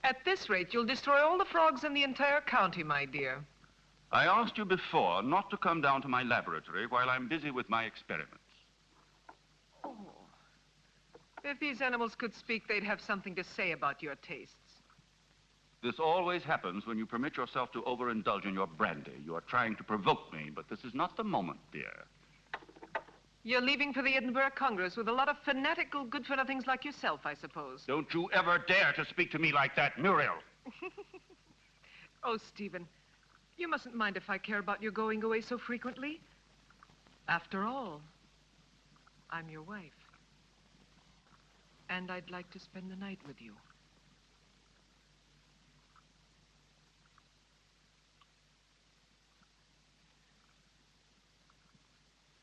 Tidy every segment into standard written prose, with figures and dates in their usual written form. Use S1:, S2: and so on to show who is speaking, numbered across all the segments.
S1: At this rate, you'll destroy all the frogs in the entire county, my dear.
S2: I asked you before not to come down to my laboratory while I'm busy with my experiments.
S1: Oh. If these animals could speak, they'd have something to say about your tastes.
S2: This always happens when you permit yourself to overindulge in your brandy. You are trying to provoke me, but this is not the moment, dear.
S1: You're leaving for the Edinburgh Congress with a lot of fanatical good-for-nothings like yourself, I suppose.
S2: Don't you ever dare to speak to me like that, Muriel.
S1: Oh, Stephen, you mustn't mind if I care about your going away so frequently. After all, I'm your wife. And I'd like to spend the night with you.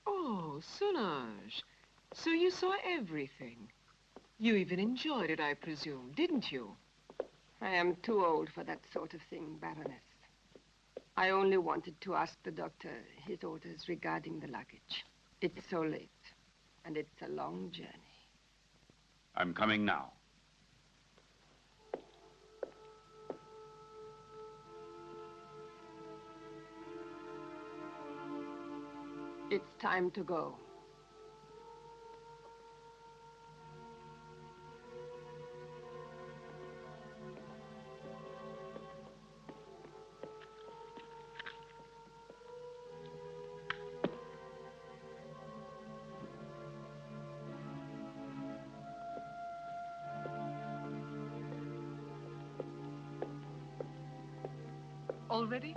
S1: Oh, Solange. So you saw everything. You even enjoyed it, I presume, didn't you?
S3: I am too old for that sort of thing, Baroness. I only wanted to ask the doctor his orders regarding the luggage. It's so late, and it's a long journey.
S2: I'm coming now.
S3: It's time to go.
S1: Already?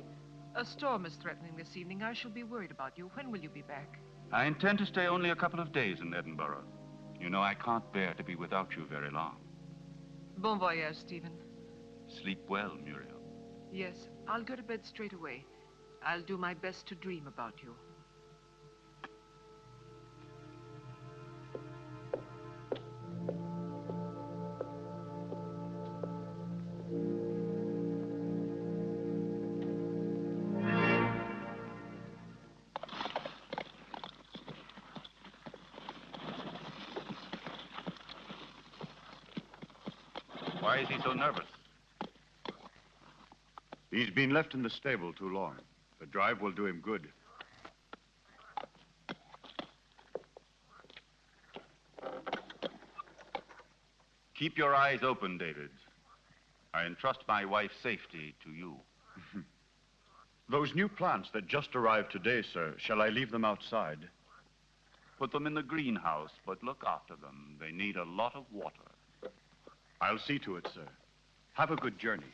S1: A storm is threatening this evening. I shall be worried about you. When will you be back?
S2: I intend to stay only a couple of days in Edinburgh. You know, I can't bear to be without you very long.
S1: Bon voyage, Stephen.
S2: Sleep well, Muriel.
S1: Yes, I'll go to bed straight away. I'll do my best to dream about you.
S2: Why is he so nervous?
S4: He's been left in the stable too long. The drive will do him good.
S2: Keep your eyes open, David. I entrust my wife's safety to you.
S4: Those new plants that just arrived today, sir, shall I leave them outside?
S2: Put them in the greenhouse, but look after them. They need a lot of water.
S4: I'll see to it, sir. Have a good journey.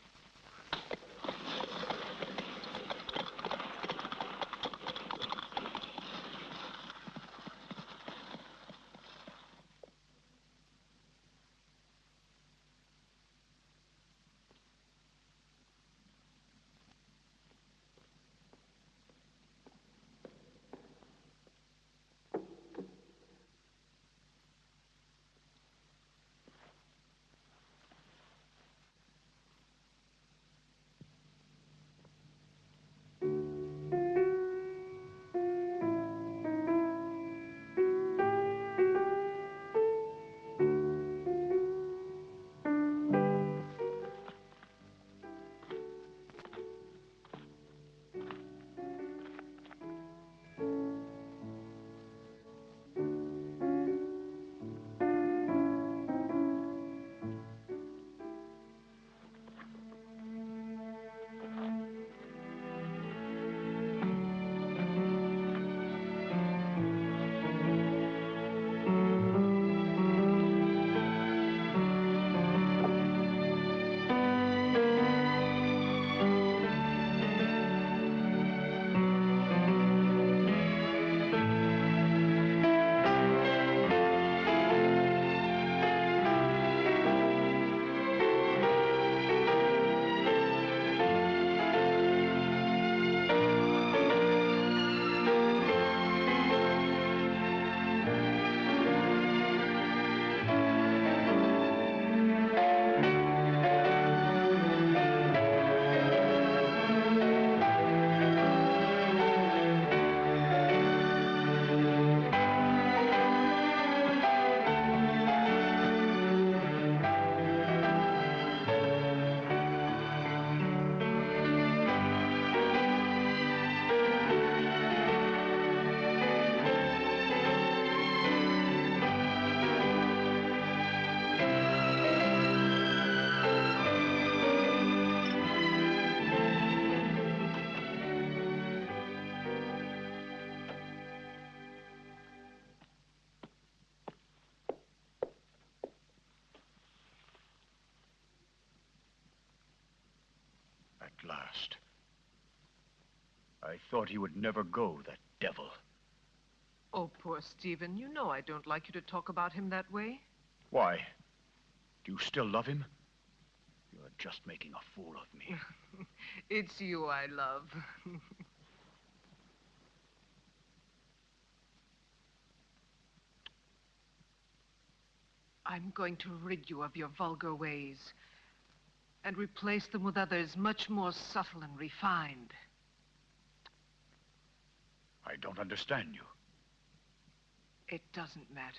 S4: at last. I thought he would never go, that devil.
S1: Oh, poor Stephen. You know I don't like you to talk about him that way.
S4: Why? Do you still love him? You're just making a fool of me.
S1: It's you I love. I'm going to rid you of your vulgar ways and replace them with others much more subtle and refined.
S4: I don't understand you.
S1: It doesn't matter.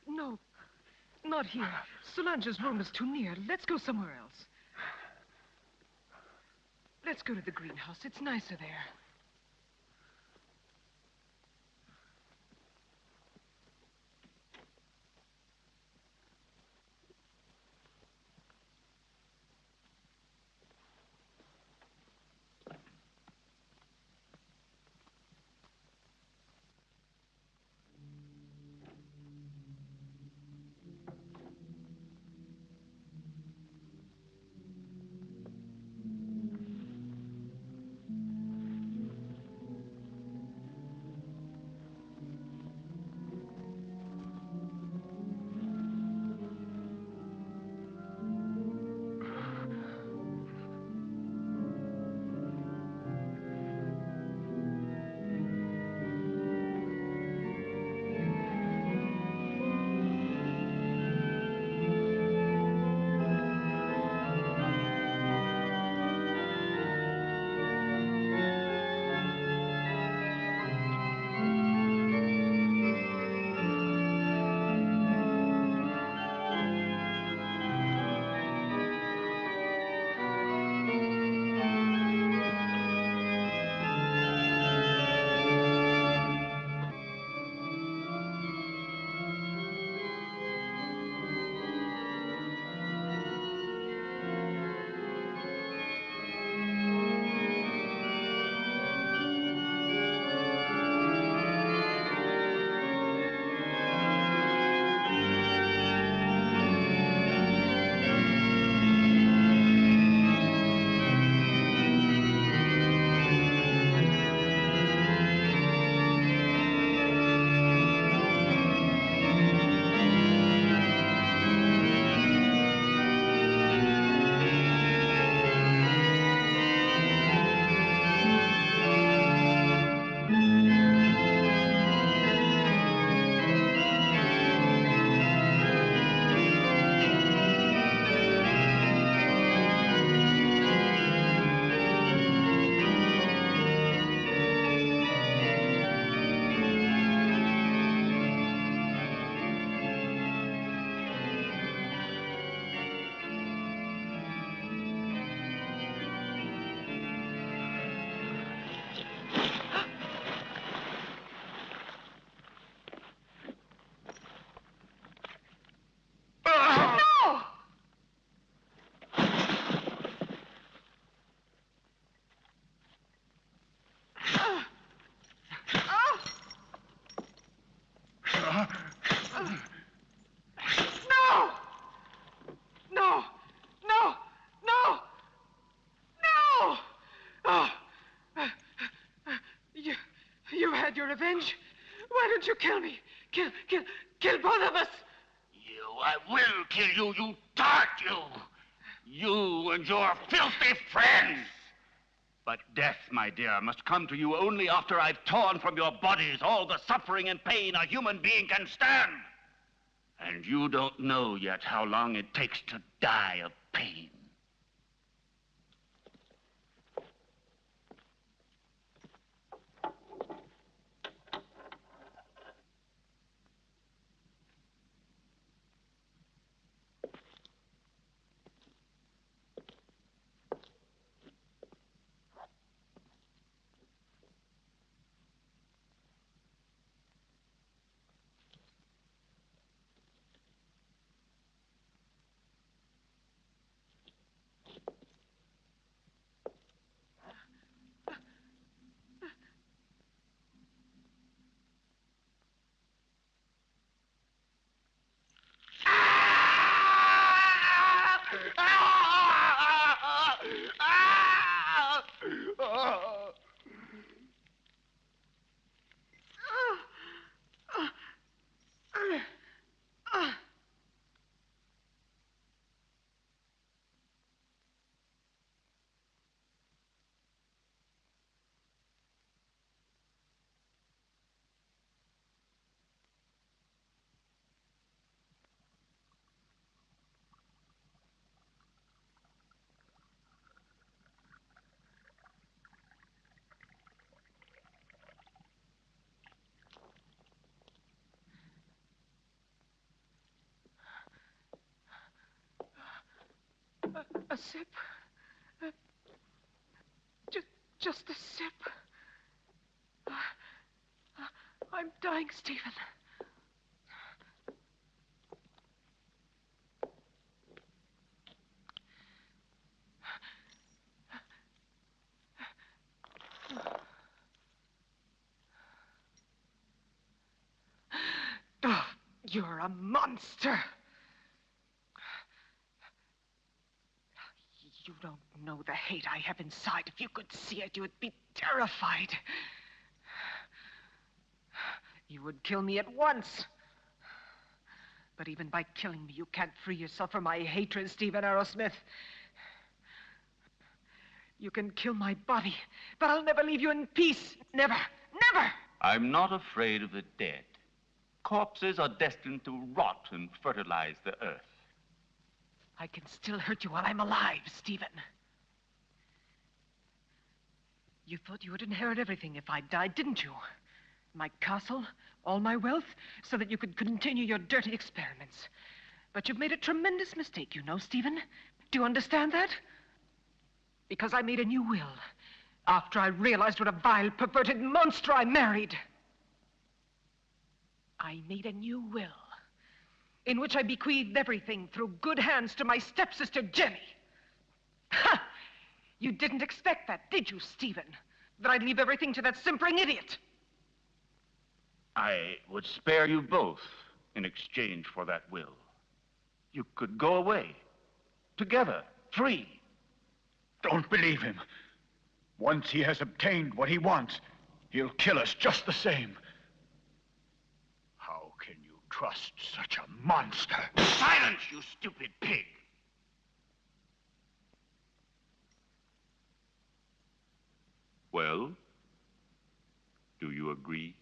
S1: No, not here. Solange's room is too near. Let's go somewhere else. Let's go to the greenhouse. It's nicer there. No! No! No! No! No! Oh. You had your revenge. Why don't you kill me? Kill both of us.
S2: I will kill you, you tart, you! You and your filthy friends! But death, my dear, must come to you only after I've torn from your bodies all the suffering and pain a human being can stand. And you don't know yet how long it takes to die of pain.
S1: A sip. Uh, just a sip. I'm dying, Stephen. Oh, you're a monster. You don't know the hate I have inside. If you could see it, you would be terrified. You would kill me at once. But even by killing me, you can't free yourself from my hatred, Stephen Arrowsmith. You can kill my body, but I'll never leave you in peace. Never, never!
S2: I'm not afraid of the dead. Corpses are destined to rot and fertilize the earth.
S1: I can still hurt you while I'm alive, Stephen. You thought you would inherit everything if I died, didn't you? My castle, all my wealth, so that you could continue your dirty experiments. But you've made a tremendous mistake, you know, Stephen. Do you understand that? Because I made a new will after I realized what a vile, perverted monster I married. I made a new will in which I bequeathed everything through good hands to my stepsister, Jenny. Ha! You didn't expect that, did you, Stephen? That I'd leave everything to that simpering idiot?
S2: I would spare you both in exchange for that will. You could go away, together, free.
S4: Don't believe him. Once he has obtained what he wants, he'll kill us just the same. How can you trust such a monster?
S2: Silence, you stupid pig! Well, do you agree?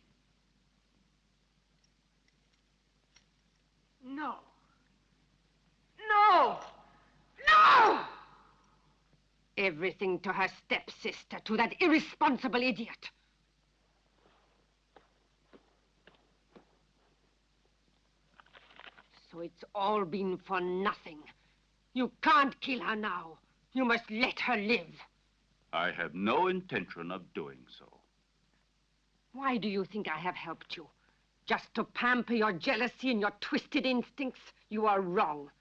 S1: No. No! No!
S3: Everything to her stepsister, to that irresponsible idiot. So it's all been for nothing. You can't kill her now. You must let her live.
S2: I have no intention of doing so.
S3: Why do you think I have helped you? Just to pamper your jealousy and your twisted instincts? You are wrong.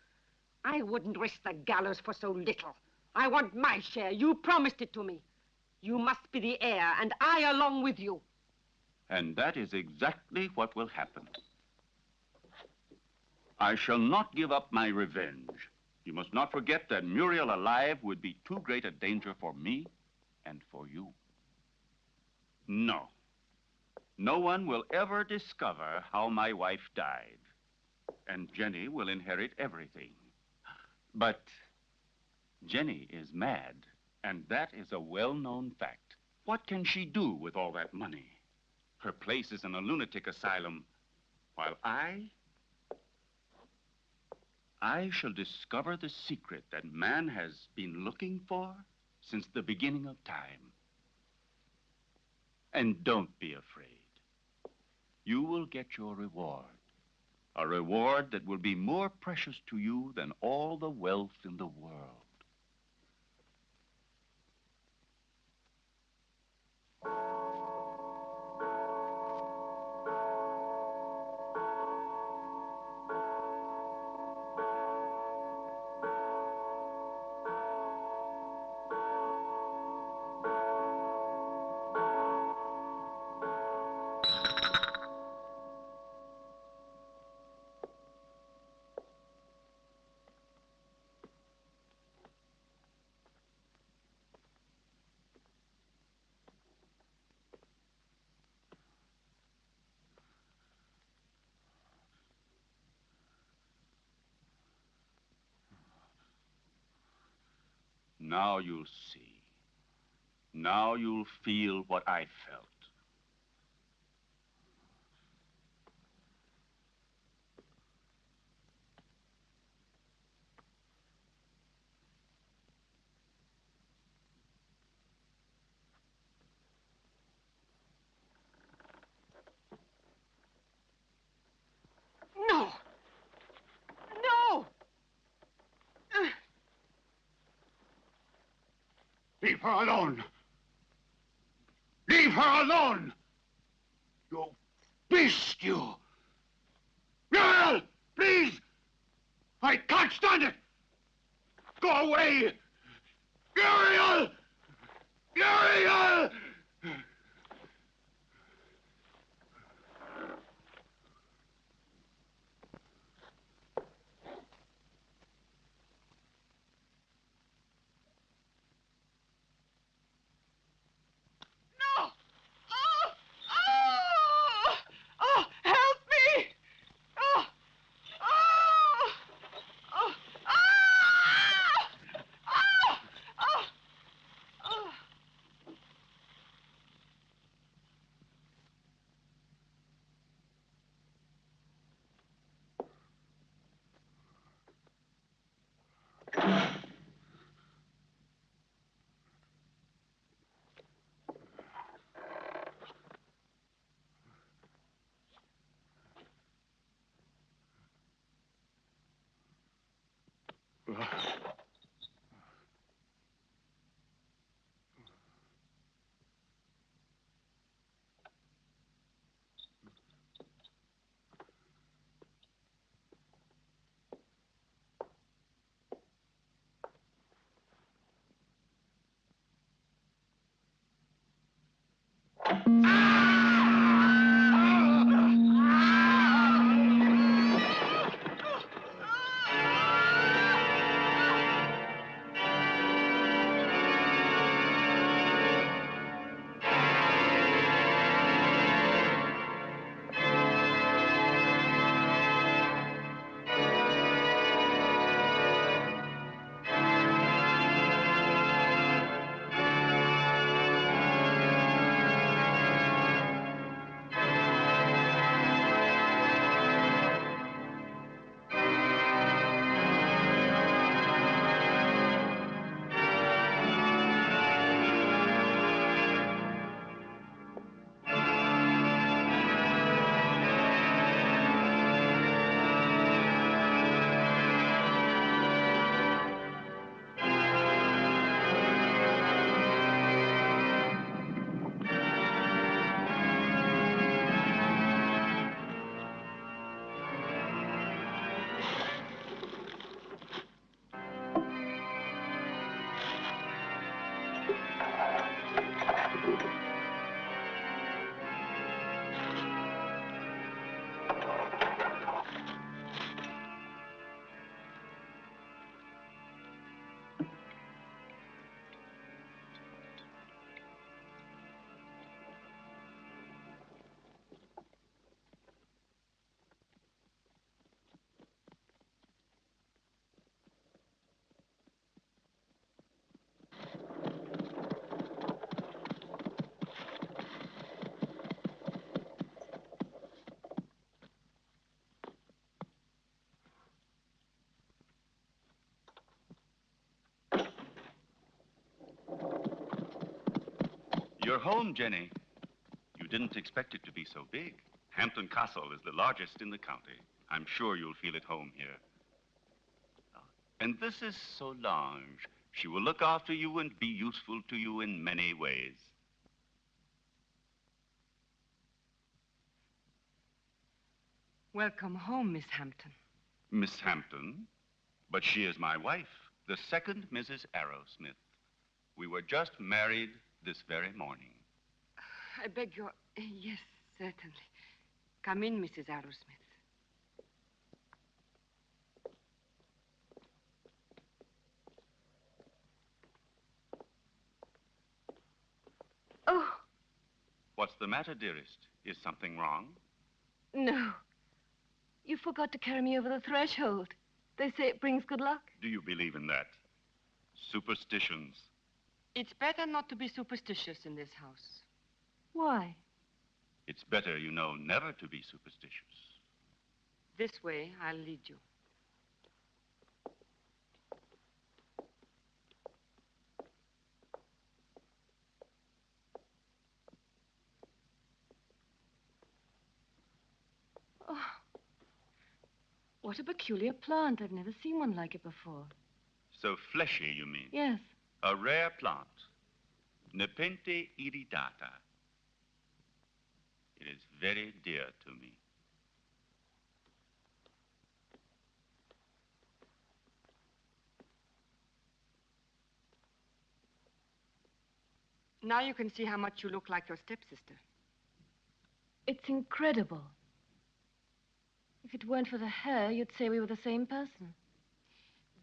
S3: I wouldn't risk the gallows for so little. I want my share. You promised it to me. You must be the heir, and I along with you.
S2: And that is exactly what will happen. I shall not give up my revenge. You must not forget that Muriel alive would be too great a danger for me and for you. No. No one will ever discover how my wife died. And Jenny will inherit everything. But Jenny is mad, and that is a well-known fact. What can she do with all that money? Her place is in a lunatic asylum, while I shall discover the secret that man has been looking for since the beginning of time. And don't be afraid. You will get your reward. A reward that will be more precious to you than all the wealth in the world. Now you'll see. Now you'll feel what I felt.
S1: No! No!
S2: Leave her alone. Leave her alone! You beast, you! Muriel! Please! I can't stand it! Go away! Muriel! Muriel!
S1: No! Oh! Oh! Oh! Help me! Oh! Oh! Oh! Ah! Oh! Oh! Oh!
S2: You're home, Jenny. You didn't expect it to be so big. Hampton Castle is the largest in the county. I'm sure you'll feel at home here. And this is Solange. She will look after you and be useful to you in many ways.
S3: Welcome home, Miss Hampton.
S2: Miss Hampton? But she is my wife, the second Mrs. Arrowsmith. We were just married this very morning.
S3: I beg your... Yes, certainly. Come in, Mrs. Arrowsmith. Oh,
S2: What's the matter, dearest? Is something wrong?
S3: no. You forgot to carry me over the threshold. They say it brings good luck.
S2: Do you believe in that? Superstitions.
S3: It's better not to be superstitious in this house. Why?
S2: It's better, you know, never to be superstitious.
S3: This way, I'll lead you. Oh, what a peculiar plant. I've never seen one like it before.
S2: So fleshy, you mean?
S3: Yes.
S2: A rare plant. Nepente iridata. It is very dear to me.
S3: Now you can see how much you look like your stepsister.
S5: It's incredible. If it weren't for the hair, you'd say we were the same person.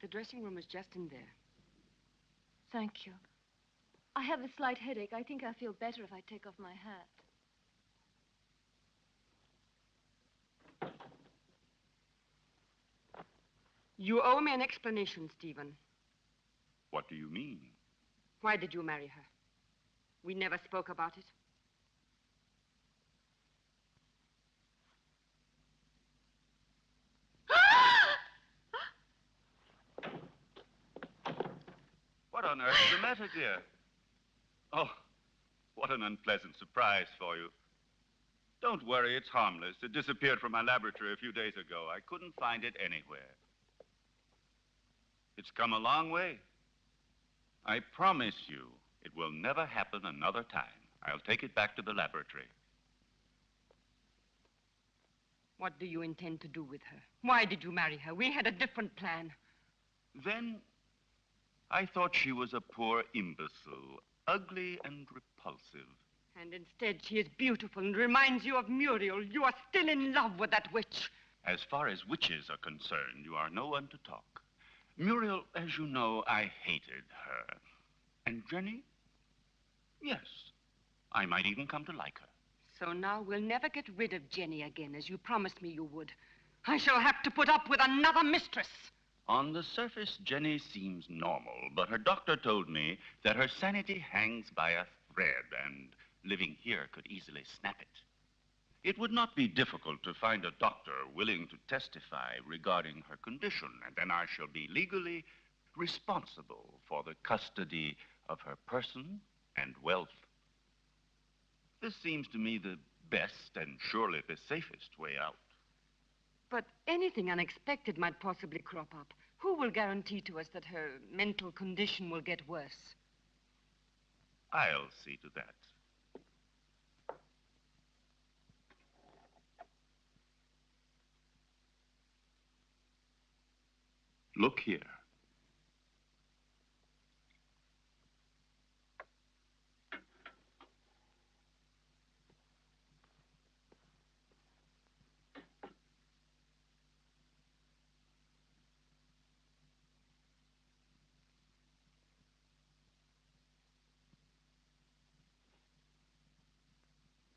S3: The dressing room is just in there.
S5: Thank you. I have a slight headache. I think I'll feel better if I take off my hat.
S3: You owe me an explanation, Stephen.
S2: What do you mean?
S3: Why did you marry her? We never spoke about it.
S2: What on earth is the matter, dear? Oh, what an unpleasant surprise for you. Don't worry, it's harmless. It disappeared from my laboratory a few days ago. I couldn't find it anywhere. It's come a long way. I promise you, it will never happen another time. I'll take it back to the laboratory.
S3: What do you intend to do with her? Why did you marry her? We had a different plan.
S2: Then I thought she was a poor imbecile, ugly and repulsive.
S3: And instead, she is beautiful and reminds you of Muriel. You are still in love with that witch.
S2: As far as witches are concerned, you are no one to talk. Muriel, as you know, I hated her. And Jenny? Yes, I might even come to like her.
S3: So now we'll never get rid of Jenny again, as you promised me you would. I shall have to put up with another mistress.
S2: On the surface, Jenny seems normal, but her doctor told me that her sanity hangs by a thread, and living here could easily snap it. It would not be difficult to find a doctor willing to testify regarding her condition, and then I shall be legally responsible for the custody of her person and wealth. This seems to me the best and surely the safest way out.
S3: But anything unexpected might possibly crop up. Who will guarantee to us that her mental condition will get worse?
S2: I'll see to that. Look here.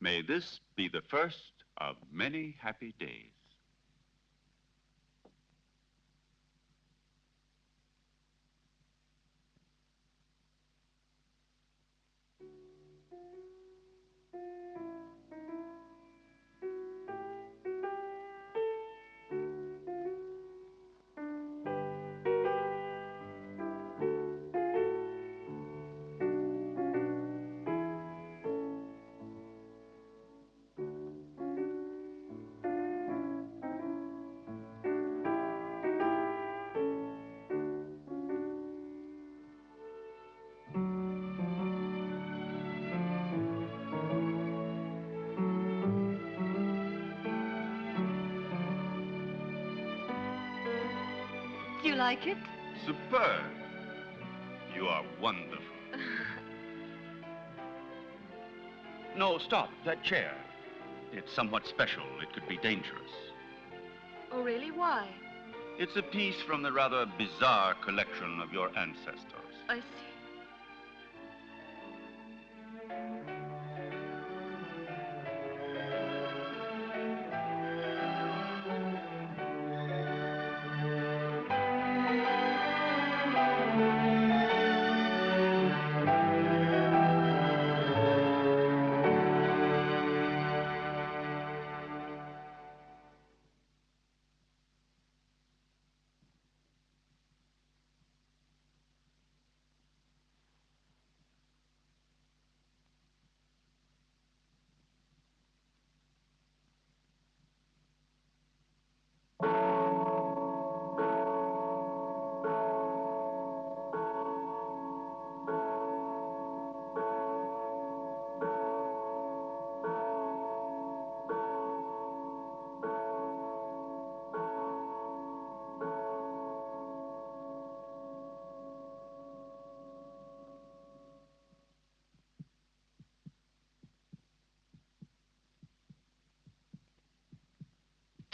S2: May this be the first of many happy days.
S5: Do you like it?
S2: Superb. You are wonderful. No, stop. That chair. It's somewhat special. It could be dangerous.
S5: Oh, really? Why?
S2: It's a piece from the rather bizarre collection of your ancestors.
S5: I see.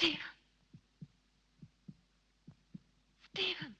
S5: Stephen. Stephen.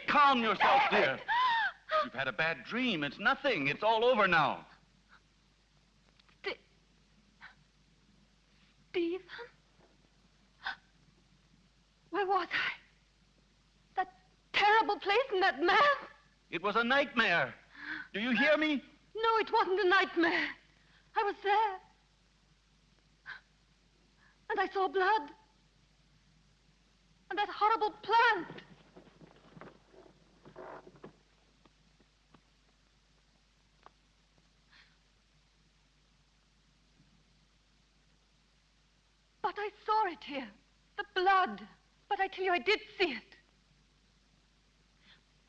S2: Calm yourself, dear. You've had a bad dream. It's nothing. It's all over now.
S3: Stephen? Where was I? That terrible place and that man?
S2: It was a nightmare. Do you hear me?
S3: No, it wasn't a nightmare. I was there. And I saw blood. And that horrible plant. But I saw it here. The blood. But I tell you, I did see it.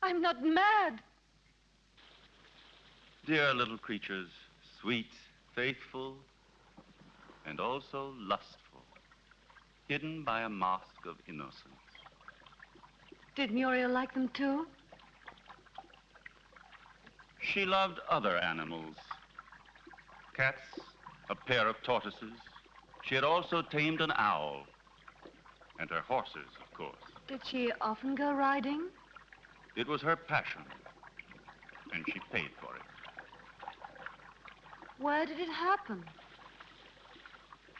S3: I'm not mad.
S2: Dear little creatures, sweet, faithful, and also lustful, hidden by a mask of innocence.
S3: Did Muriel like them too?
S2: She loved other animals, cats, a pair of tortoises. She had also tamed an owl. And her horses, of course.
S5: Did she often go riding?
S2: It was her passion. And she paid for it.
S5: Where did it happen?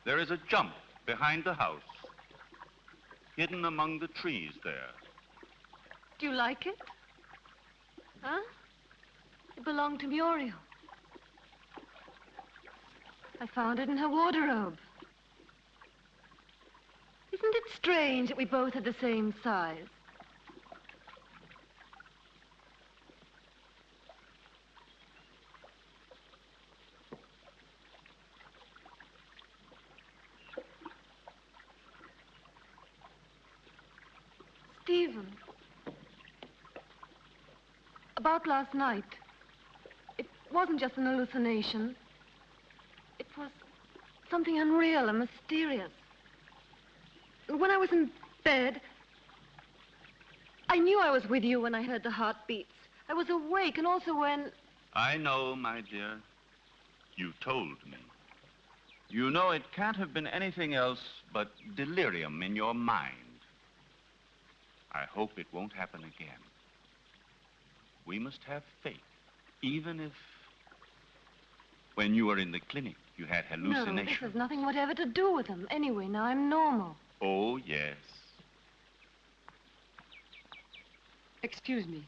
S2: There is a jump behind the house, hidden among the trees there.
S5: Do you like it? Huh? It belonged to Muriel. I found it in her wardrobe. Isn't it strange that we both had the same size? Stephen, about last night, it wasn't just an hallucination. It was something unreal and mysterious. When I was in bed, I knew I was with you when I heard the heartbeats. I was awake, and also when...
S2: I know, my dear. You told me. You know it can't have been anything else but delirium in your mind. I hope it won't happen again. We must have faith, even if... When you were in the clinic, you had hallucinations.
S5: No, this has nothing whatever to do with them. Anyway, now I'm normal.
S2: Oh, yes.
S3: Excuse me.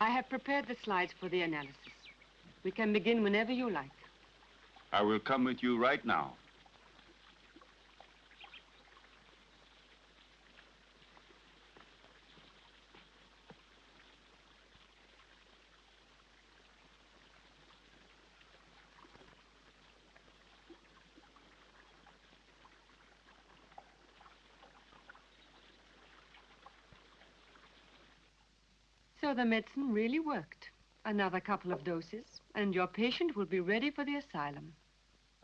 S3: I have prepared the slides for the analysis. We can begin whenever you like.
S2: I will come with you right now.
S3: So the medicine really worked. Another couple of doses, and your patient will be ready for the asylum.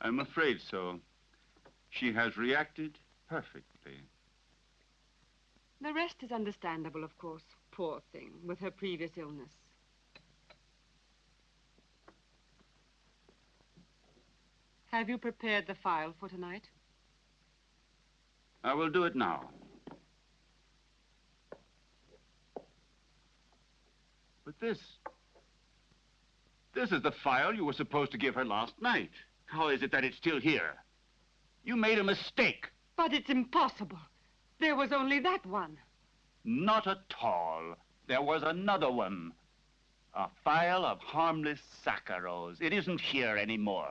S2: I'm afraid so. She has reacted perfectly.
S3: The rest is understandable, of course. Poor thing, with her previous illness. Have you prepared the file for tonight?
S2: I will do it now. But this is the file you were supposed to give her last night. How is it that it's still here? You made a mistake.
S3: But it's impossible. There was only that one.
S2: Not at all. There was another one. A file of harmless saccharos. It isn't here anymore.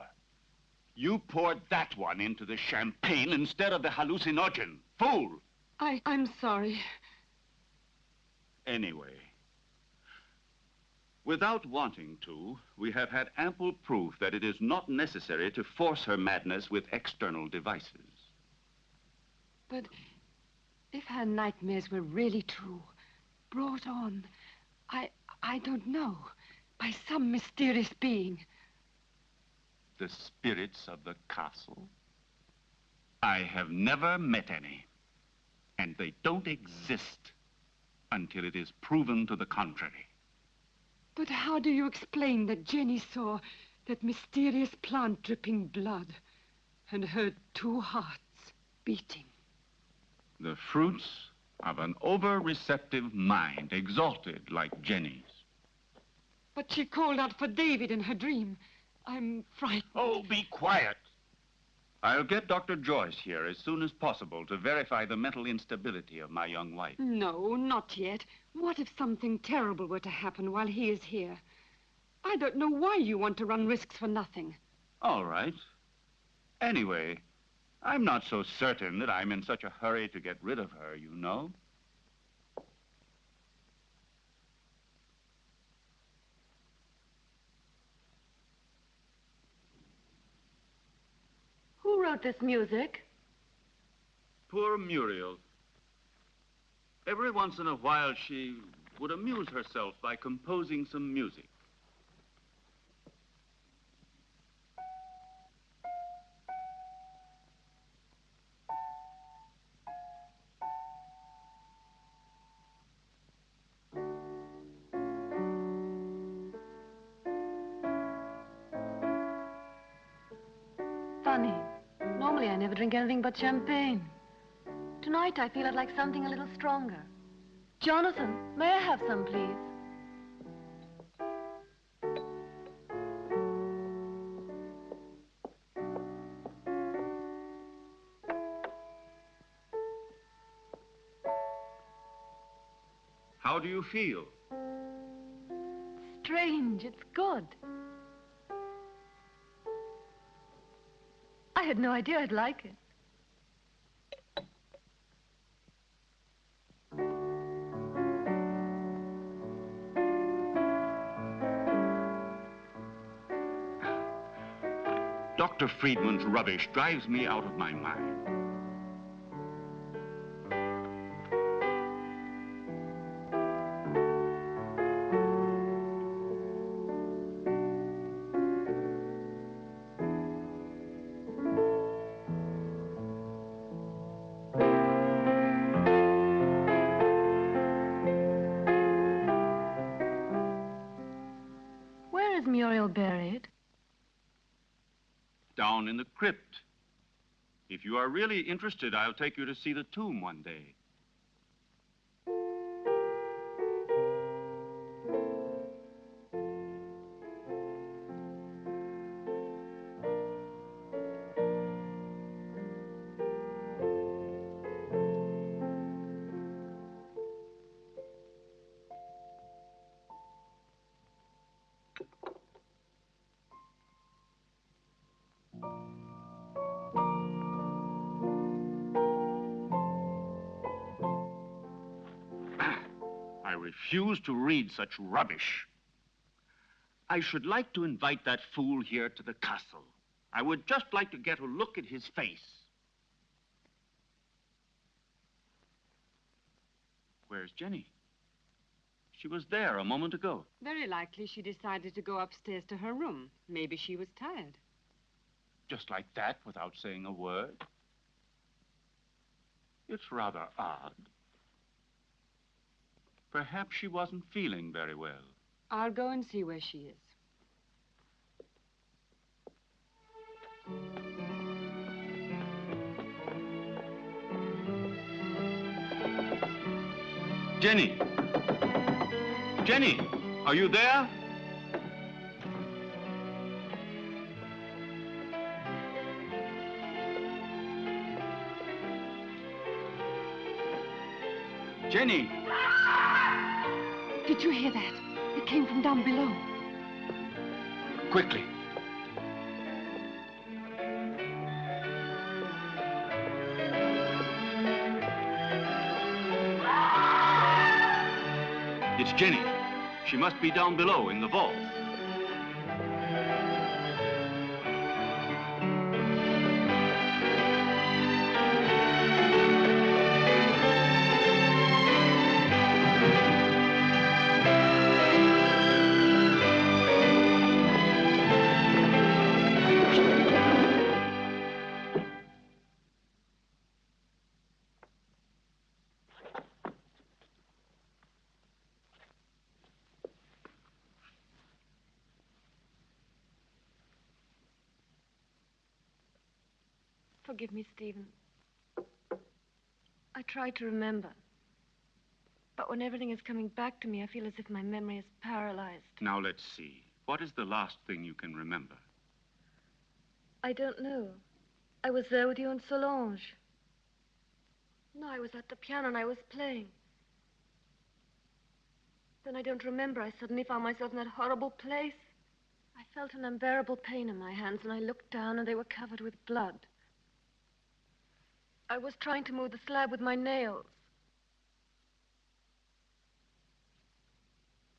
S2: You poured that one into the champagne instead of the hallucinogen. Fool!
S3: I'm sorry.
S2: Anyway, without wanting to, we have had ample proof that it is not necessary to force her madness with external devices.
S3: But if her nightmares were really true, brought on, I don't know, by some mysterious being.
S2: The spirits of the castle? I have never met any, and they don't exist until it is proven to the contrary.
S3: But how do you explain that Jenny saw that mysterious plant dripping blood and heard two hearts beating?
S2: The fruits of an over-receptive mind, exalted like Jenny's.
S3: But she called out for David in her dream. I'm frightened.
S2: Oh, be quiet. I'll get Dr. Joyce here as soon as possible to verify the mental instability of my young wife.
S3: No, not yet. What if something terrible were to happen while he is here? I don't know why you want to run risks for nothing.
S2: All right. Anyway, I'm not so certain that I'm in such a hurry to get rid of her, you know.
S5: Who wrote this music?
S2: Poor Muriel. Every once in a while, she would amuse herself by composing some music.
S5: funny. Normally, I never drink anything but champagne. Tonight, I feel I'd like something a little stronger. Jonathan, may I have some, please?
S2: How do you feel?
S5: Strange, it's good. I had no idea I'd like it.
S2: Dr. Friedman's rubbish drives me out of my mind.
S5: Where is Muriel buried?
S2: Down in the crypt. If you are really interested, I'll take you to see the tomb one day. I refuse to read such rubbish. I should like to invite that fool here to the castle. I would just like to get a look at his face. Where's Jenny? She was there a moment ago.
S3: Very likely she decided to go upstairs to her room. Maybe she was tired.
S2: Just like that, without saying a word. It's rather odd. Perhaps she wasn't feeling very well.
S3: I'll go and see where she is.
S2: Jenny! Jenny, are you there? Jenny!
S3: Did you hear that? It came from down below.
S2: Quickly. It's Jenny. She must be down below in the vault.
S5: Forgive me, Stephen. I try to remember. But when everything is coming back to me, I feel as if my memory is paralyzed.
S2: Now, let's see. What is the last thing you can remember?
S5: I don't know. I was there with you and Solange. No, I was at the piano and I was playing. Then I don't remember. I suddenly found myself in that horrible place. I felt an unbearable pain in my hands and I looked down and they were covered with blood. I was trying to move the slab with my nails.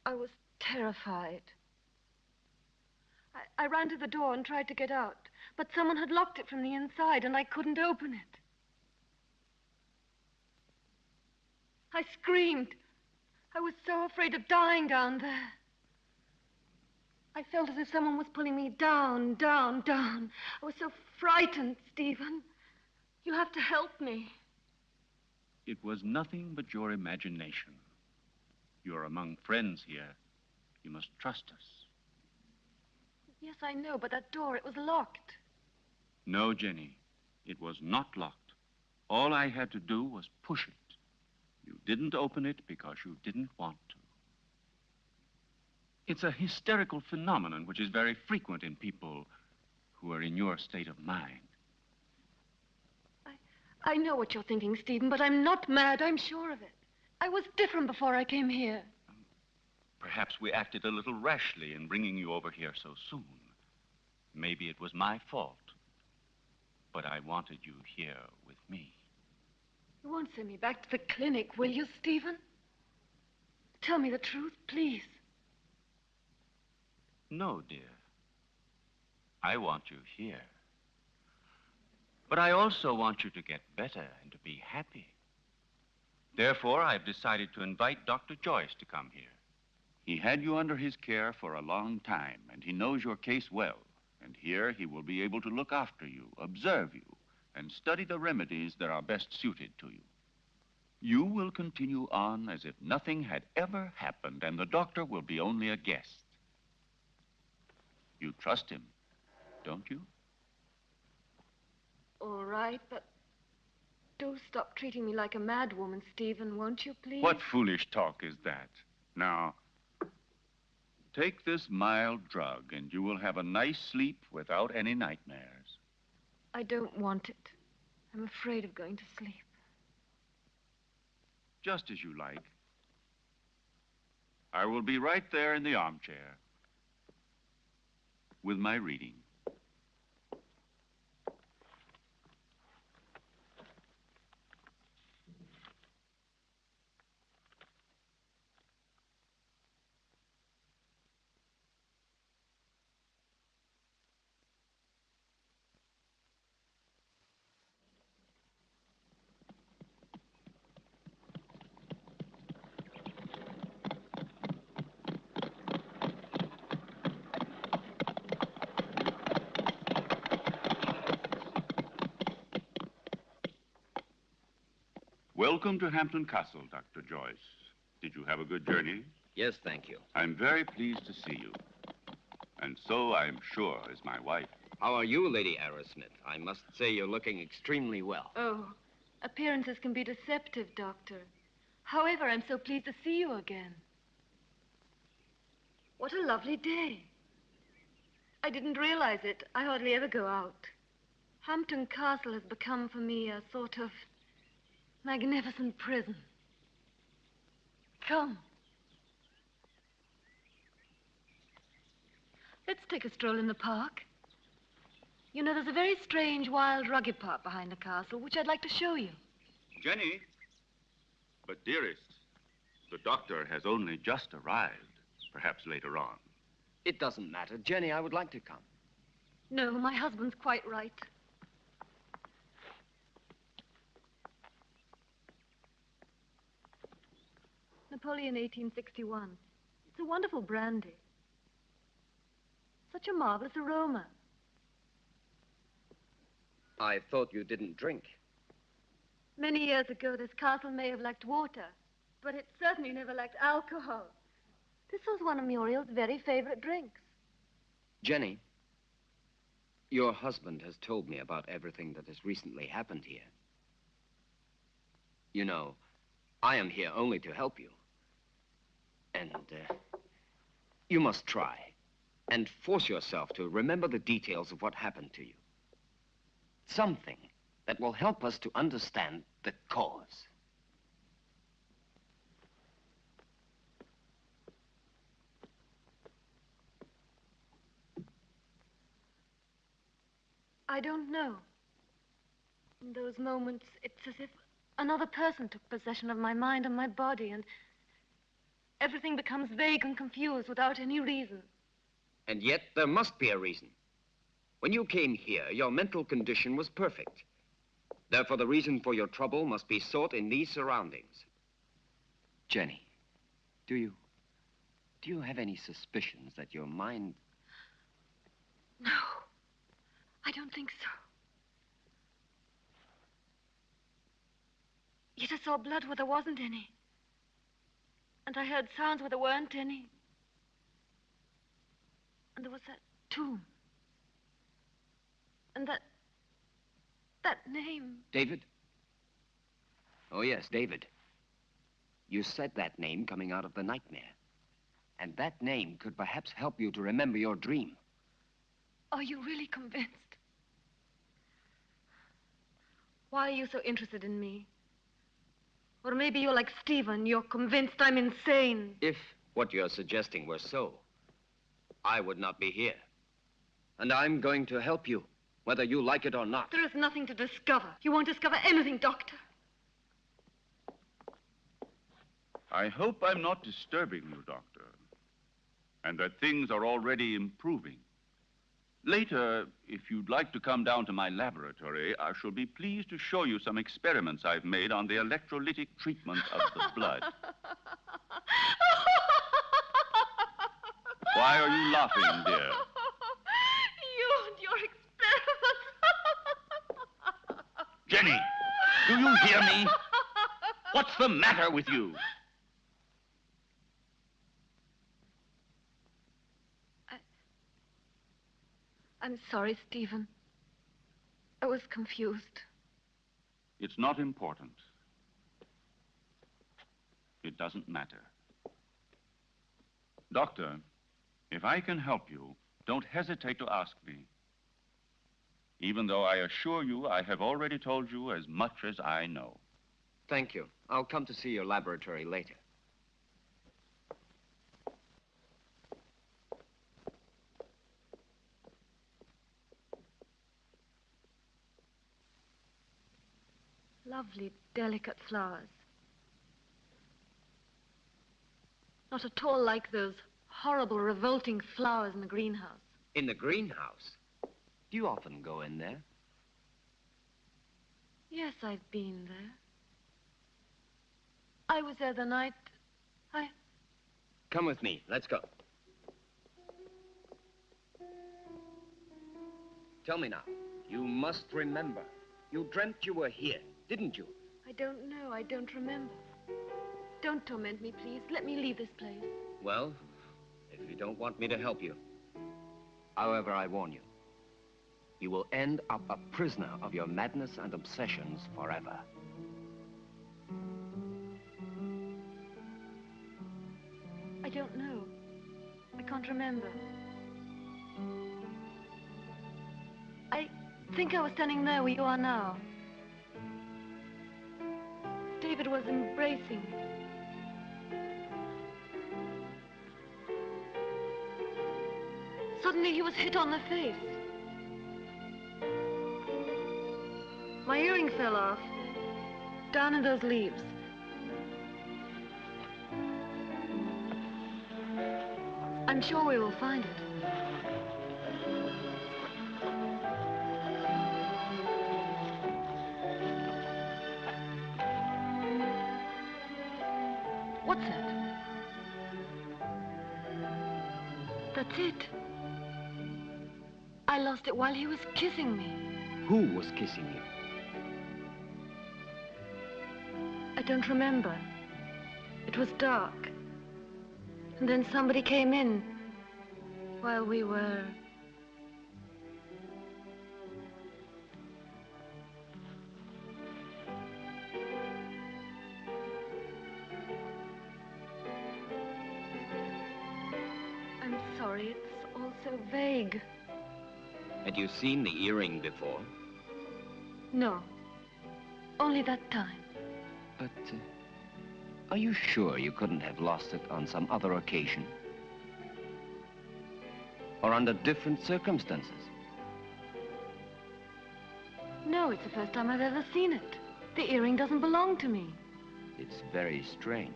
S5: I was terrified. I ran to the door and tried to get out, but someone had locked it from the inside and I couldn't open it. I screamed. I was so afraid of dying down there. I felt as if someone was pulling me down, down, down. I was so frightened, Stephen. You have to help me.
S2: It was nothing but your imagination. You're among friends here. You must trust us.
S5: Yes, I know, but that door, it was locked.
S2: No, Jenny. It was not locked. All I had to do was push it. You didn't open it because you didn't want to. It's a hysterical phenomenon which is very frequent in people who are in your state of mind.
S5: I know what you're thinking, Stephen, but I'm not mad. I'm sure of it. I was different before I came here.
S2: Perhaps we acted a little rashly in bringing you over here so soon. Maybe it was my fault. But I wanted you here with me.
S5: You won't send me back to the clinic, will you, Stephen? Tell me the truth, please.
S2: No, dear. I want you here. But I also want you to get better and to be happy. Therefore, I've decided to invite Dr. Joyce to come here. He had you under his care for a long time, and he knows your case well. And here he will be able to look after you, observe you, and study the remedies that are best suited to you. You will continue on as if nothing had ever happened, and the doctor will be only a guest. You trust him, don't you?
S5: All right, but do stop treating me like a madwoman, Stephen, won't you, please?
S2: What foolish talk is that? Now, take this mild drug, and you will have a nice sleep without any nightmares.
S5: I don't want it. I'm afraid of going to sleep.
S2: Just as you like. I will be right there in the armchair with my reading. Welcome to Hampton Castle, Dr. Joyce. Did you have a good journey?
S6: Yes, thank you.
S2: I'm very pleased to see you. And so, I'm sure, is my wife.
S6: How are you, Lady Arrowsmith? I must say you're looking extremely well.
S5: Oh, appearances can be deceptive, Doctor. However, I'm so pleased to see you again. What a lovely day. I didn't realize it. I hardly ever go out. Hampton Castle has become for me a sort of magnificent prison. Come. Let's take a stroll in the park. You know, there's a very strange, wild, rugged part behind the castle, which I'd like to show you.
S2: Jenny? But, dearest, the doctor has only just arrived. Perhaps later on.
S6: It doesn't matter. Jenny, I would like to come.
S5: No, my husband's quite right. Napoleon 1861. It's a wonderful brandy. Such a marvelous aroma.
S6: I thought you didn't drink.
S5: Many years ago, this castle may have lacked water, but it certainly never lacked alcohol. This was one of Muriel's very favorite drinks.
S6: Jenny, your husband has told me about everything that has recently happened here. You know, I am here only to help you. And you must try and force yourself to remember the details of what happened to you. Something that will help us to understand the cause.
S5: I don't know. In those moments, it's as if another person took possession of my mind and my body, and everything becomes vague and confused without any reason.
S6: And yet, there must be a reason. When you came here, your mental condition was perfect. Therefore, the reason for your trouble must be sought in these surroundings. Jenny, do you have any suspicions that your mind...
S5: No, I don't think so. Yet I saw blood where there wasn't any. And I heard sounds where there weren't any. And there was that tomb. And that That name.
S6: David? Oh, yes, David. You said that name coming out of the nightmare. And that name could perhaps help you to remember your dream.
S5: Are you really convinced? Why are you so interested in me? Or maybe you're like Stephen. You're convinced I'm insane.
S6: If what you're suggesting were so, I would not be here. And I'm going to help you, whether you like it or not.
S5: There is nothing to discover. You won't discover anything, Doctor.
S2: I hope I'm not disturbing you, Doctor, and that things are already improving. Later, if you'd like to come down to my laboratory, I shall be pleased to show you some experiments I've made on the electrolytic treatment of the blood. Why are you laughing, dear?
S5: You and your experiments.
S2: Jenny, do you hear me? What's the matter with you?
S5: I'm sorry, Stephen. I was confused.
S2: It's not important. It doesn't matter. Doctor, if I can help you, don't hesitate to ask me. Even though I assure you I have already told you as much as I know.
S6: Thank you. I'll come to see your laboratory later.
S5: Lovely, delicate flowers. Not at all like those horrible, revolting flowers in the greenhouse.
S6: In the greenhouse? Do you often go in there?
S5: Yes, I've been there. I was there the night
S6: Come with me. Let's go. Tell me now. You must remember. You dreamt you were here, didn't you?
S5: I don't know. I don't remember. Don't torment me, please. Let me leave this place.
S6: Well, if you don't want me to help you. However, I warn you. You will end up a prisoner of your madness and obsessions forever.
S5: I don't know. I can't remember. I think I was standing there where you are now. David was embracing me. Suddenly he was hit on the face. My earring fell off, down in those leaves. I'm sure we will find it. What's that? That's it. I lost it while he was kissing me.
S6: Who was kissing you?
S5: I don't remember. It was dark. And then somebody came in while we were... I'm sorry, it's all so vague.
S6: Had you seen the earring before?
S5: No, only that time.
S6: But, are you sure you couldn't have lost it on some other occasion? Or under different circumstances?
S5: No, it's the first time I've ever seen it. The earring doesn't belong to me.
S6: It's very strange.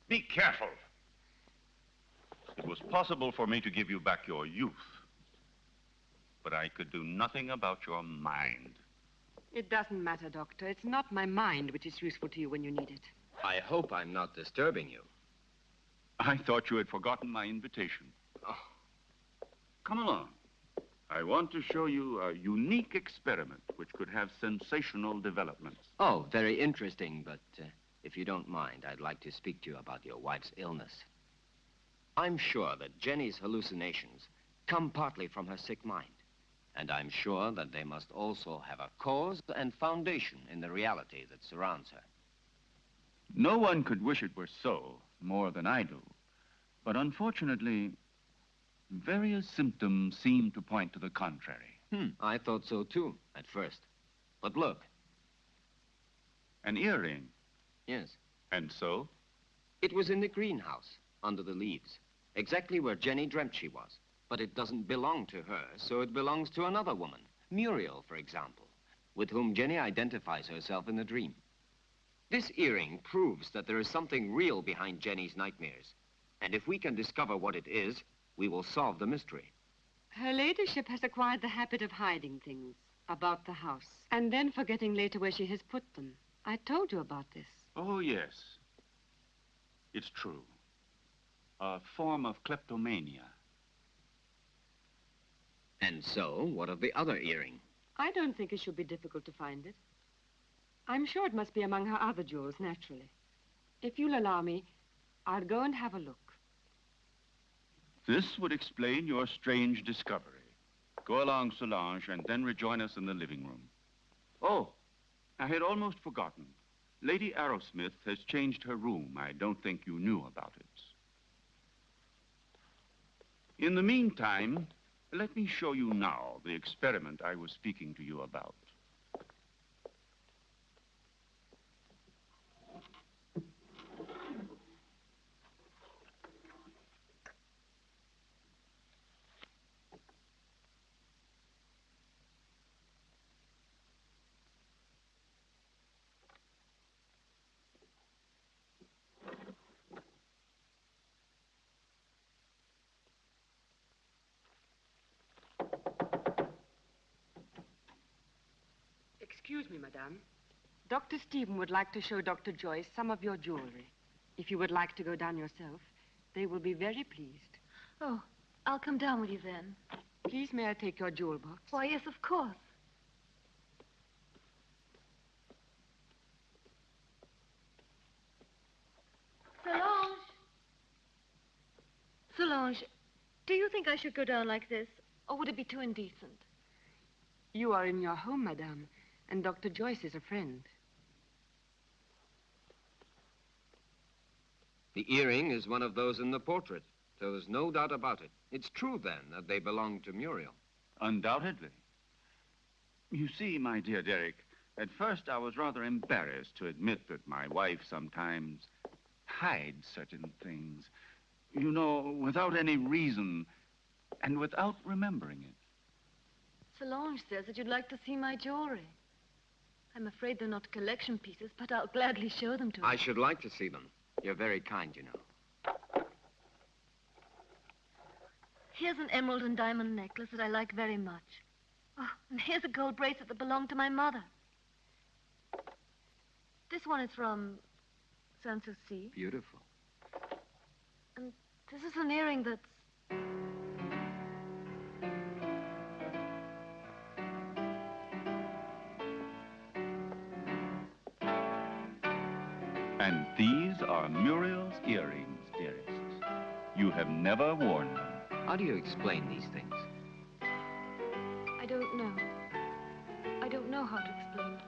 S2: Be careful. It was possible for me to give you back your youth, but I could do nothing about your mind.
S3: It doesn't matter, Doctor. It's not my mind which is useful to you when you need it.
S6: I hope I'm not disturbing you.
S2: I thought you had forgotten my invitation.
S6: Oh.
S2: Come along. I want to show you a unique experiment which could have sensational developments.
S6: Oh, very interesting, but if you don't mind, I'd like to speak to you about your wife's illness. I'm sure that Jenny's hallucinations come partly from her sick mind. And I'm sure that they must also have a cause and foundation in the reality that surrounds her.
S2: No one could wish it were so, more than I do. But unfortunately, various symptoms seem to point to the contrary.
S6: I thought so too, at first. But look.
S2: An earring.
S6: Yes.
S2: And so?
S6: It was in the greenhouse, under the leaves, exactly where Jenny dreamt she was. But it doesn't belong to her, so it belongs to another woman, Muriel, for example, with whom Jenny identifies herself in the dream. This earring proves that there is something real behind Jenny's nightmares. And if we can discover what it is, we will solve the mystery.
S3: Her ladyship has acquired the habit of hiding things about the house and then forgetting later where she has put them. I told you about this.
S2: Oh, yes. It's true. A form of kleptomania.
S6: And so, what of the other earring?
S3: I don't think it should be difficult to find it. I'm sure it must be among her other jewels, naturally. If you'll allow me, I'll go and have a look.
S2: This would explain your strange discovery. Go along, Solange, and then rejoin us in the living room. Oh, I had almost forgotten. Lady Arrowsmith has changed her room. I don't think you knew about it. In the meantime, let me show you now the experiment I was speaking to you about.
S3: Excuse me, madame. Dr. Stephen would like to show Dr. Joyce some of your jewelry. If you would like to go down yourself, they will be very pleased.
S5: Oh, I'll come down with you then.
S3: Please, may I take your jewel box?
S5: Why, yes, of course. Solange! Solange, do you think I should go down like this, or would it be too indecent?
S3: You are in your home, madame, and Dr. Joyce is a friend.
S6: The earring is one of those in the portrait, so there's no doubt about it. It's true, then, that they belong to Muriel.
S2: Undoubtedly. You see, my dear Derek, at first I was rather embarrassed to admit that my wife sometimes hides certain things. You know, without any reason and without remembering it.
S5: Solange says that you'd like to see my jewelry. I'm afraid they're not collection pieces, but I'll gladly show them to you.
S6: I should like to see them. You're very kind, you know.
S5: Here's an emerald and diamond necklace that I like very much. Oh, and here's a gold bracelet that belonged to my mother. This one is from Sanssouci.
S6: Beautiful.
S5: And this is an earring that's...
S2: And these are Muriel's earrings, dearest. You have never worn them.
S6: How do you explain these things?
S5: I don't know. I don't know how to explain it.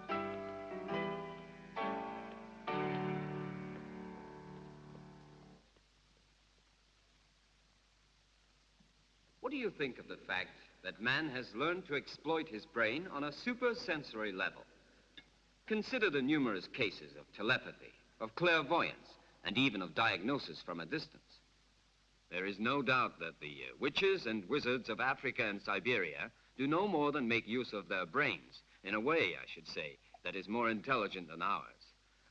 S6: What do you think of the fact that man has learned to exploit his brain on a supersensory level? Consider the numerous cases of telepathy, of clairvoyance, and even of diagnosis from a distance. There is no doubt that the witches and wizards of Africa and Siberia do no more than make use of their brains, in a way, I should say, that is more intelligent than ours.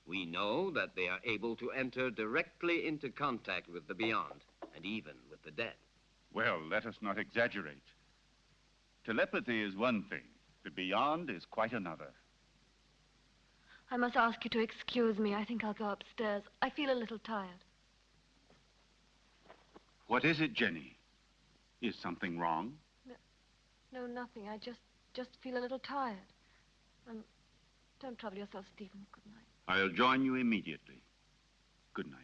S6: We know that they are able to enter directly into contact with the beyond, and even with the dead.
S2: Well, let us not exaggerate. Telepathy is one thing. The beyond is quite another.
S5: I must ask you to excuse me. I think I'll go upstairs. I feel a little tired.
S2: What is it, Jenny? Is something wrong?
S5: No, nothing. I just feel a little tired. Don't trouble yourself, Stephen. Good night.
S2: I'll join you immediately. Good night.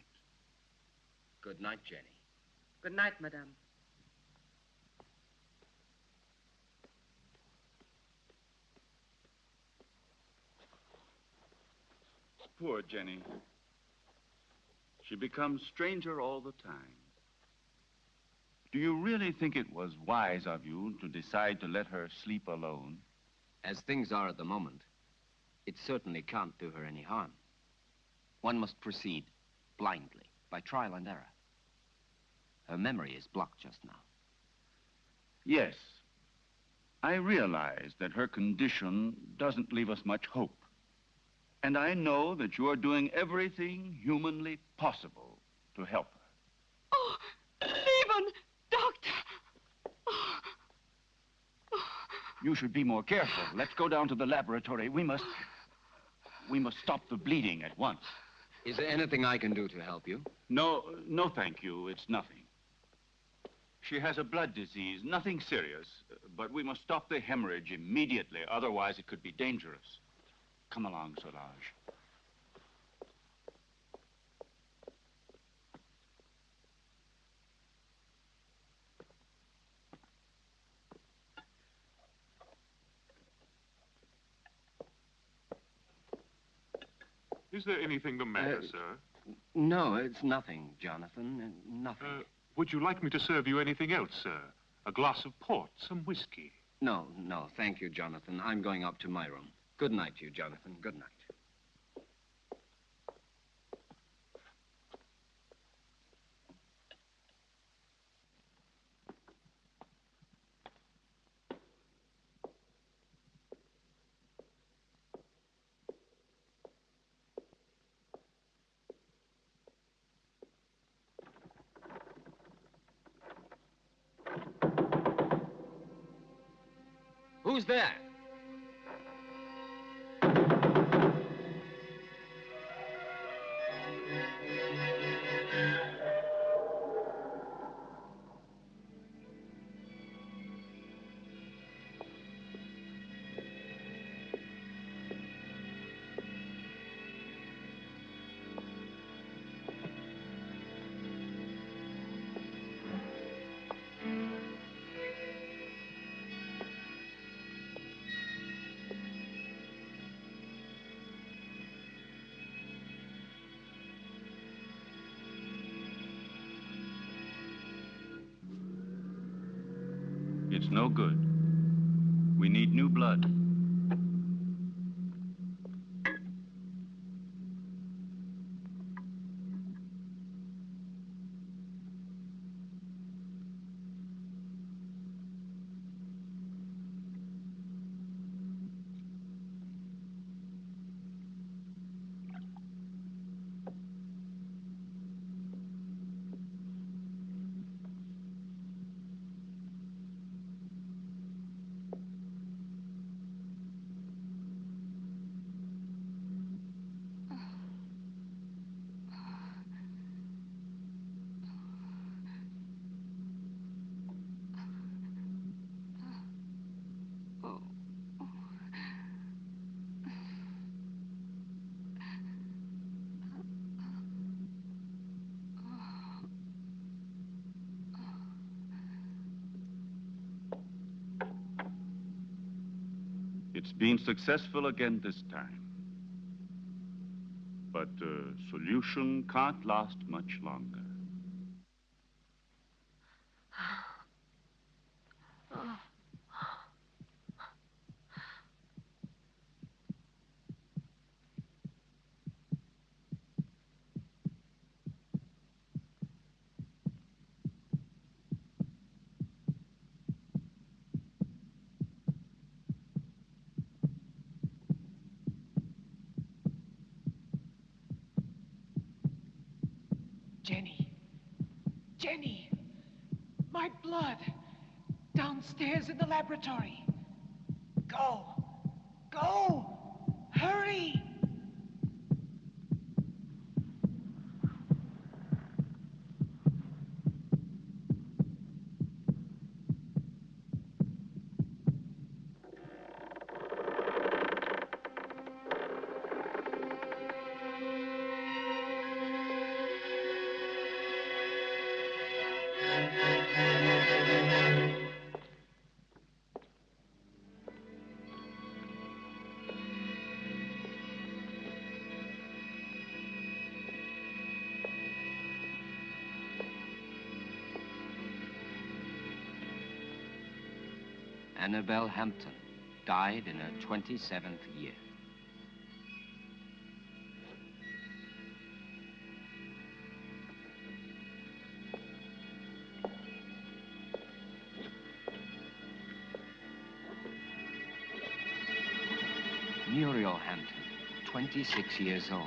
S6: Good night, Jenny.
S3: Good night, madame.
S2: Poor Jenny. She becomes stranger all the time. Do you really think it was wise of you to decide to let her sleep alone?
S6: As things are at the moment, it certainly can't do her any harm. One must proceed blindly, by trial and error. Her memory is blocked just now.
S2: Yes. I realize that her condition doesn't leave us much hope. And I know that you are doing everything humanly possible to help her.
S3: Oh, Stephen! Doctor!
S2: You should be more careful. Let's go down to the laboratory. We must stop the bleeding at once.
S6: Is there anything I can do to help you?
S2: No, thank you. It's nothing. She has a blood disease, nothing serious, but we must stop the hemorrhage immediately, otherwise it could be dangerous. Come along, Solange.
S7: Is there anything the matter, sir?
S6: No, it's nothing, Jonathan. Nothing.
S7: Would you like me to serve you anything else, sir? A glass of port, some whiskey?
S6: No, thank you, Jonathan. I'm going up to my room. Good night to you, Jonathan. Good night. Who's there?
S2: It's no good. We need new blood. It's been successful again this time. But solution can't last much longer.
S1: Jenny. Jenny! My blood! Downstairs in the laboratory. Go! Go! Hurry!
S6: Annabelle Hampton died in her 27th year. Muriel Hampton, 26 years old.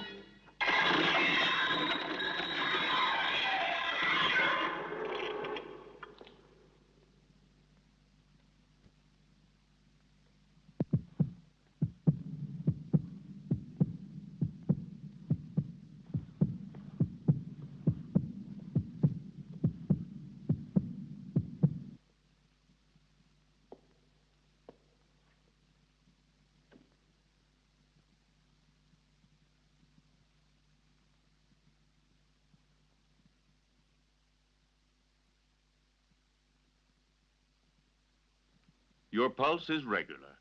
S7: Your pulse is regular.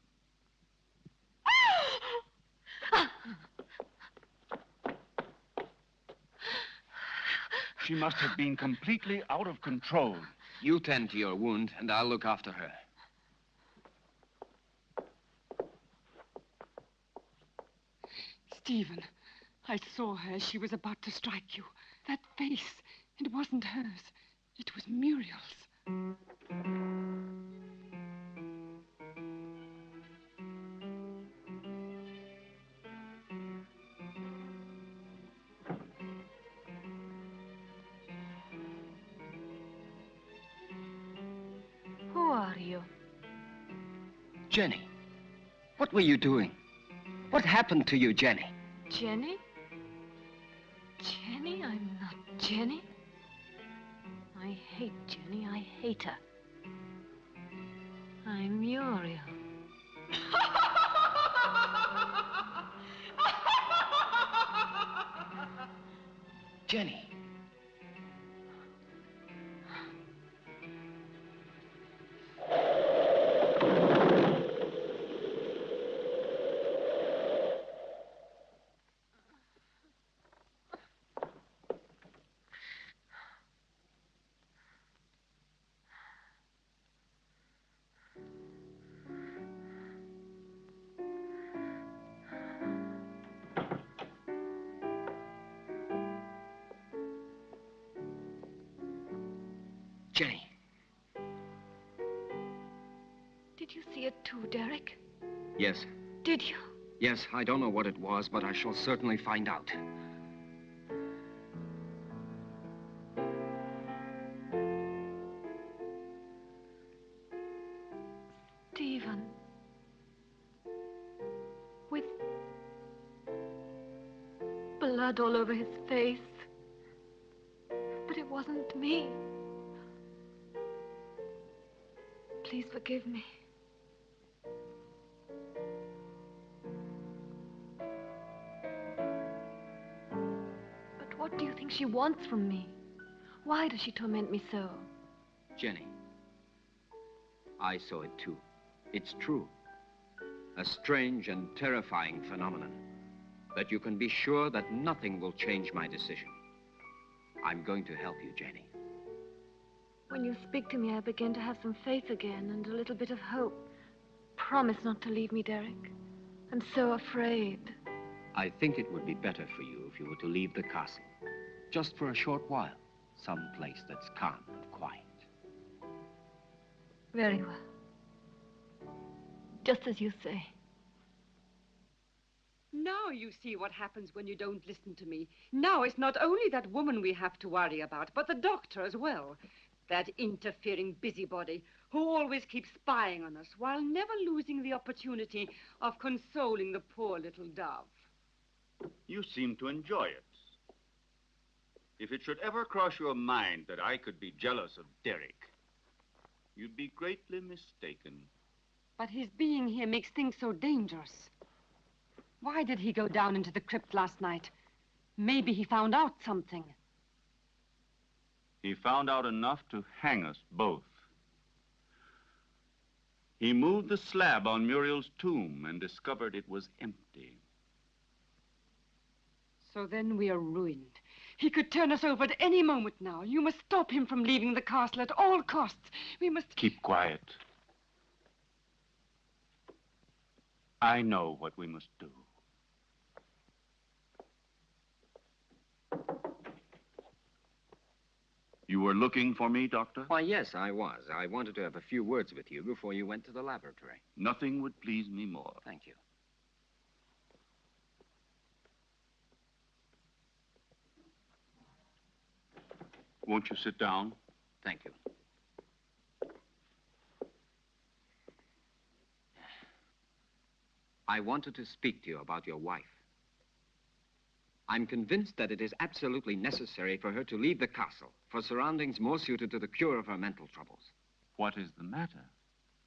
S2: She must have been completely out of control.
S6: You tend to your wound, and I'll look after her.
S3: Stephen, I saw her as she was about to strike you. That face, it wasn't hers. It was Muriel's.
S5: Who are you?
S6: Jenny, what were you doing? What happened to you, Jenny?
S5: Jenny? Jenny? I'm not Jenny. I hate Jenny. I hate her. I'm Muriel.
S6: Jenny. Jenny.
S5: Did you see it too, Derek?
S6: Yes.
S5: Did you?
S6: Yes, I don't know what it was, but I shall certainly find out.
S5: Stephen. With blood all over his face. But it wasn't me. Please forgive me. But what do you think she wants from me? Why does she torment me so?
S6: Jenny, I saw it too. It's true. A strange and terrifying phenomenon. But you can be sure that nothing will change my decision. I'm going to help you, Jenny.
S5: When you speak to me, I begin to have some faith again and a little bit of hope. Promise not to leave me, Derek. I'm so afraid.
S6: I think it would be better for you if you were to leave the castle. Just for a short while. Some place that's calm and quiet.
S5: Very well. Just as you say.
S3: Now you see what happens when you don't listen to me. Now it's not only that woman we have to worry about, but the doctor as well. That interfering busybody who always keeps spying on us while never losing the opportunity of consoling the poor little dove.
S2: You seem to enjoy it. If it should ever cross your mind that I could be jealous of Derek, you'd be greatly mistaken.
S3: But his being here makes things so dangerous. Why did he go down into the crypt last night? Maybe he found out something.
S2: He found out enough to hang us both. He moved the slab on Muriel's tomb and discovered it was empty.
S3: So then we are ruined. He could turn us over at any moment now. You must stop him from leaving the castle at all costs. We must...
S2: Keep quiet. I know what we must do. You were looking for me, Doctor?
S6: Why, yes, I was. I wanted to have a few words with you before you went to the laboratory.
S2: Nothing would please me more.
S6: Thank you.
S2: Won't you sit down?
S6: Thank you. I wanted to speak to you about your wife. I'm convinced that it is absolutely necessary for her to leave the castle for surroundings more suited to the cure of her mental troubles.
S2: What is the matter?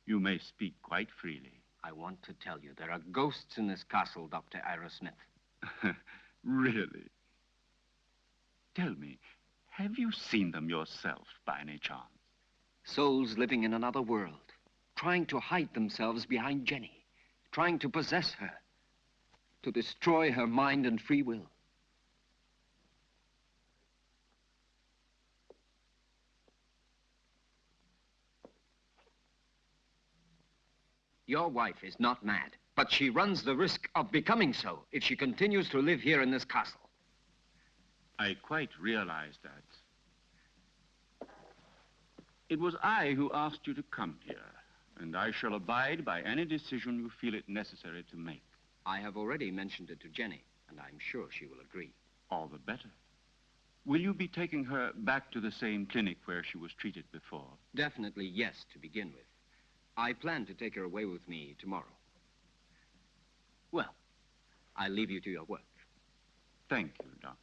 S2: You may speak quite freely.
S6: I want to tell you there are ghosts in this castle, Dr. Ira Smith.
S2: Really? Tell me, have you seen them yourself by any chance?
S6: Souls living in another world, trying to hide themselves behind Jenny, trying to possess her, to destroy her mind and free will. Your wife is not mad, but she runs the risk of becoming so if she continues to live here in this castle.
S2: I quite realize that. It was I who asked you to come here, and I shall abide by any decision you feel it necessary to make.
S6: I have already mentioned it to Jenny, and I'm sure she will agree.
S2: All the better. Will you be taking her back to the same clinic where she was treated before?
S6: Definitely yes, to begin with. I plan to take her away with me tomorrow. Well, I leave you to your work.
S2: Thank you, Doctor.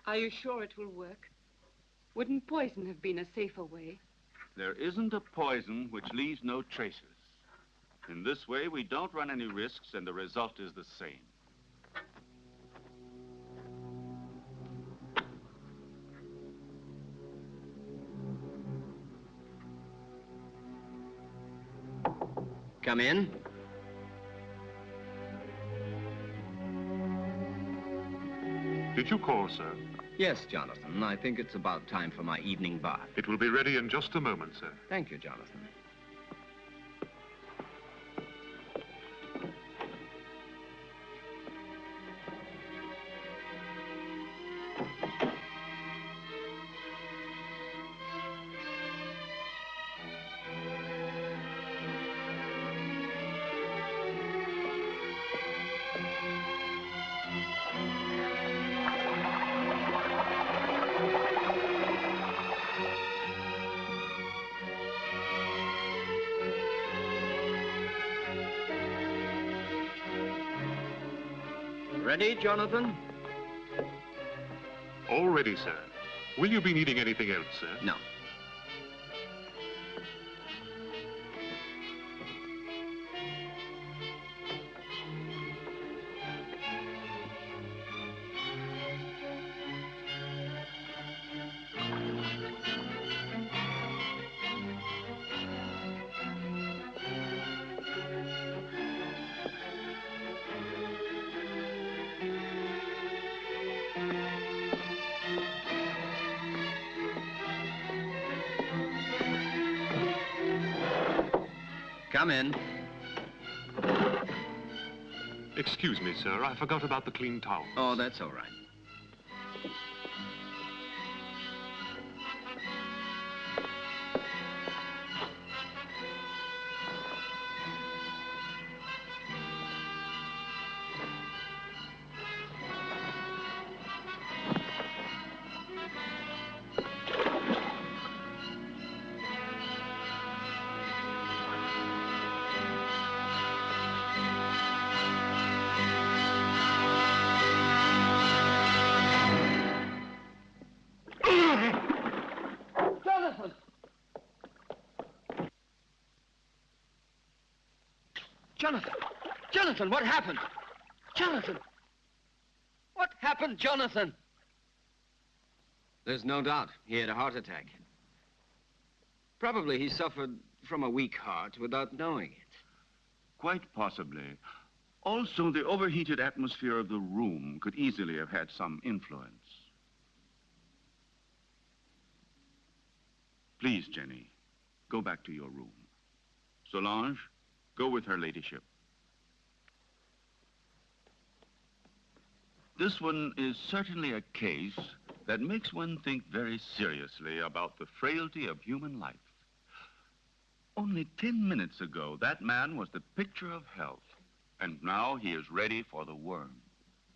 S3: Are you sure it will work? Wouldn't poison have been a safer way?
S2: There isn't a poison which leaves no traces. In this way, we don't run any risks, and the result is the same.
S6: Come in.
S7: Did you call, sir?
S6: Yes, Jonathan. I think it's about time for my evening bath.
S7: It will be ready in just a moment, sir.
S6: Thank you, Jonathan. Ready, Jonathan?
S7: All ready, sir. Will you be needing anything else, sir?
S6: No. Come in.
S7: Excuse me, sir. I forgot about the clean towels.
S6: Oh, that's all right.
S3: Jonathan!
S6: Jonathan! Jonathan, what happened? Jonathan! What happened, Jonathan? There's no doubt he had a heart attack. Probably he suffered from a weak heart without knowing it.
S2: Quite possibly. Also, the overheated atmosphere of the room could easily have had some influence. Please, Jenny, go back to your room. Solange, go with her ladyship. This one is certainly a case that makes one think very seriously about the frailty of human life. Only 10 minutes ago, that man was the picture of health, and now he is ready for the worm.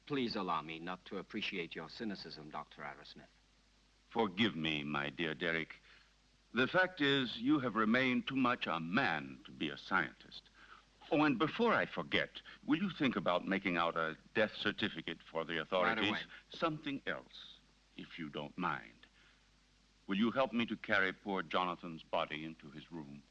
S6: Please allow me not to appreciate your cynicism, Dr. Arrowsmith.
S2: Forgive me, my dear Derek. The fact is, you have remained too much a man to be a scientist. Oh, and before I forget, will you think about making out a death certificate for the authorities?
S6: Right away.
S2: Something else, if you don't mind. Will you help me to carry poor Jonathan's body into his room?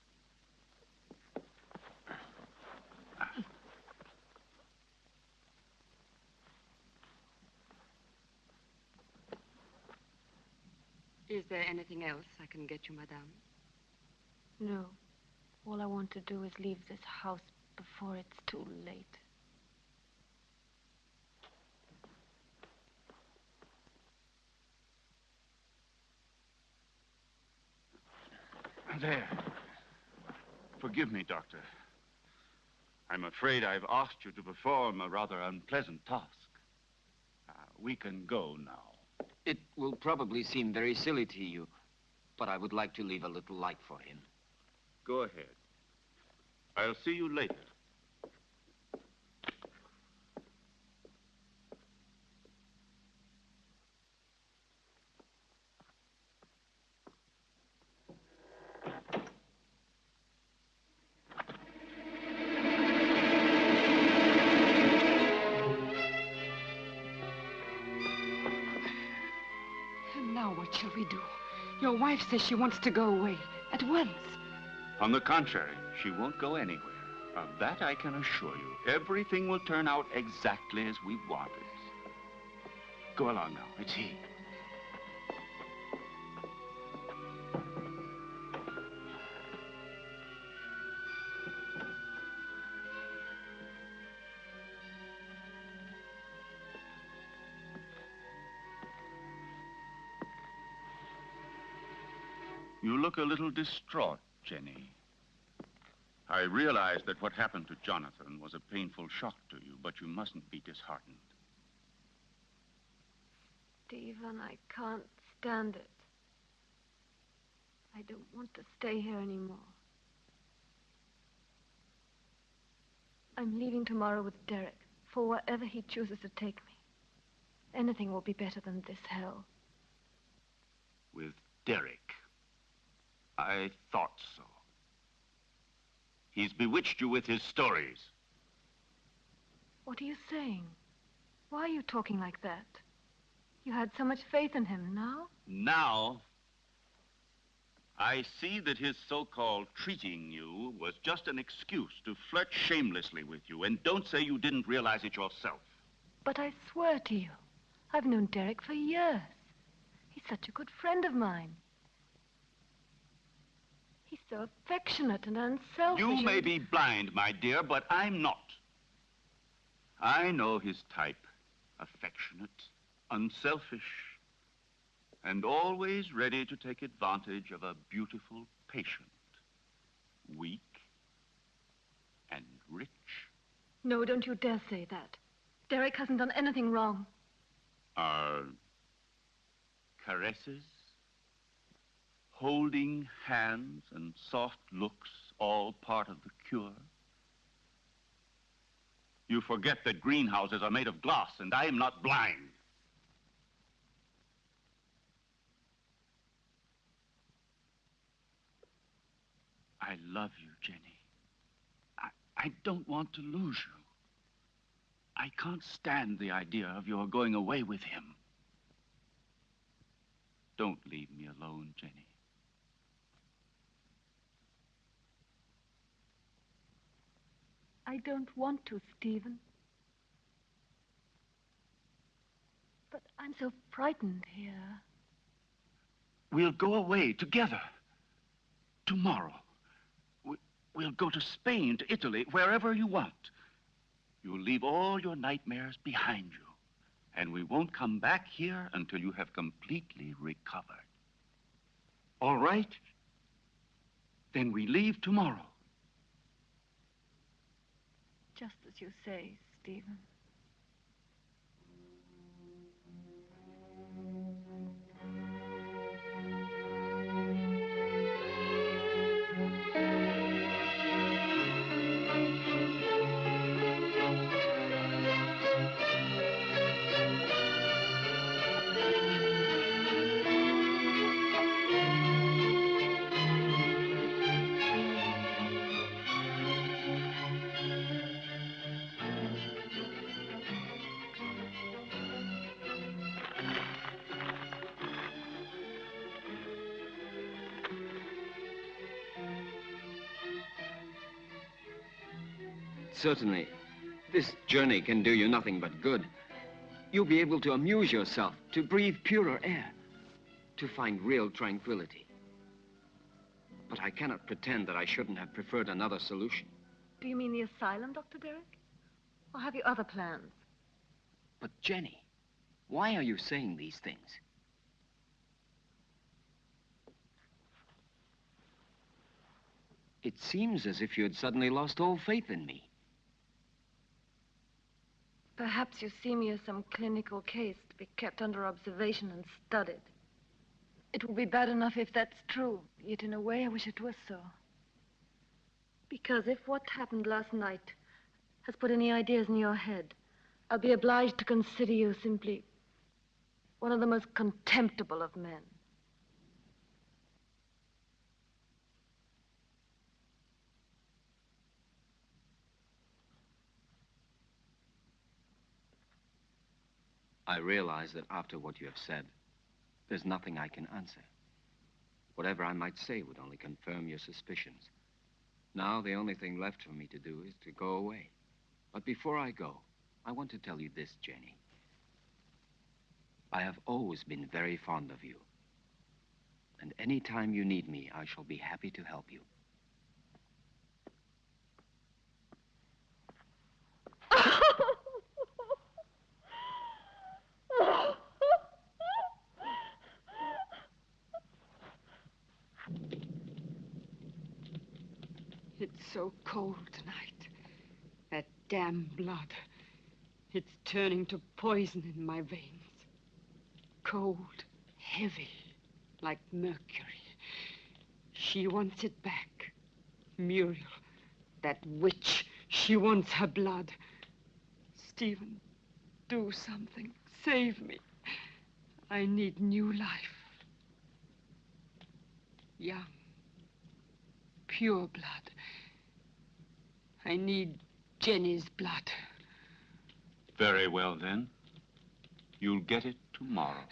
S3: Is there anything else I can get you, madame?
S5: No. All I want to do is leave this house before it's too late.
S2: There. Forgive me, Doctor. I'm afraid I've asked you to perform a rather unpleasant task. We can go now.
S6: It will probably seem very silly to you, but I would like to leave a little light for him.
S2: Go ahead. I'll see you later.
S3: And now what shall we do? Your wife says she wants to go away at once.
S2: On the contrary, she won't go anywhere. Of that I can assure you. Everything will turn out exactly as we wanted. Go along now. It's he. You look a little distraught, Jenny. I realize that what happened to Jonathan was a painful shock to you, but you mustn't be disheartened.
S5: Stephen, I can't stand it. I don't want to stay here anymore. I'm leaving tomorrow with Derek for wherever he chooses to take me. Anything will be better than this hell.
S2: With Derek? I thought so. He's bewitched you with his stories.
S5: What are you saying? Why are you talking like that? You had so much faith in him. Now?
S2: Now, I see that his so-called treating you was just an excuse to flirt shamelessly with you, and don't say you didn't realize it yourself.
S5: But I swear to you, I've known Derek for years. He's such a good friend of mine. He's so affectionate and unselfish.
S2: You may be blind, my dear, but I'm not. I know his type. Affectionate, unselfish, and always ready to take advantage of a beautiful patient. Weak and rich.
S5: No, don't you dare say that. Derek hasn't done anything wrong.
S2: Are caresses, holding hands, and soft looks all part of the cure? You forget that greenhouses are made of glass, and I am not blind. I love you, Jenny. I don't want to lose you. I can't stand the idea of your going away with him. Don't leave me alone, Jenny.
S5: I don't want to, Stephen. But I'm so frightened here.
S2: We'll go away together. Tomorrow. We'll go to Spain, to Italy, wherever you want. You'll leave all your nightmares behind you. And we won't come back here until you have completely recovered. All right? Then we leave tomorrow.
S5: Just as you say, Stephen.
S6: Certainly, this journey can do you nothing but good. You'll be able to amuse yourself, to breathe purer air, to find real tranquility. But I cannot pretend that I shouldn't have preferred another solution.
S5: Do you mean the asylum, Dr. Derek? Or have you other plans?
S6: But Jenny, why are you saying these things? It seems as if you had suddenly lost all faith in me.
S5: Perhaps you see me as some clinical case to be kept under observation and studied. It would be bad enough if that's true, yet in a way I wish it was so. Because if what happened last night has put any ideas in your head, I'll be obliged to consider you simply one of the most contemptible of men.
S6: I realize that after what you have said, there's nothing I can answer. Whatever I might say would only confirm your suspicions. Now, the only thing left for me to do is to go away. But before I go, I want to tell you this, Jenny. I have always been very fond of you. And any time you need me, I shall be happy to help you.
S3: It's so cold tonight. That damn blood. It's turning to poison in my veins. Cold, heavy, like mercury. She wants it back. Muriel, that witch, she wants her blood. Stephen, do something. Save me. I need new life. Young, pure blood. I need Jenny's blood.
S2: Very well, then.
S7: You'll get it tomorrow.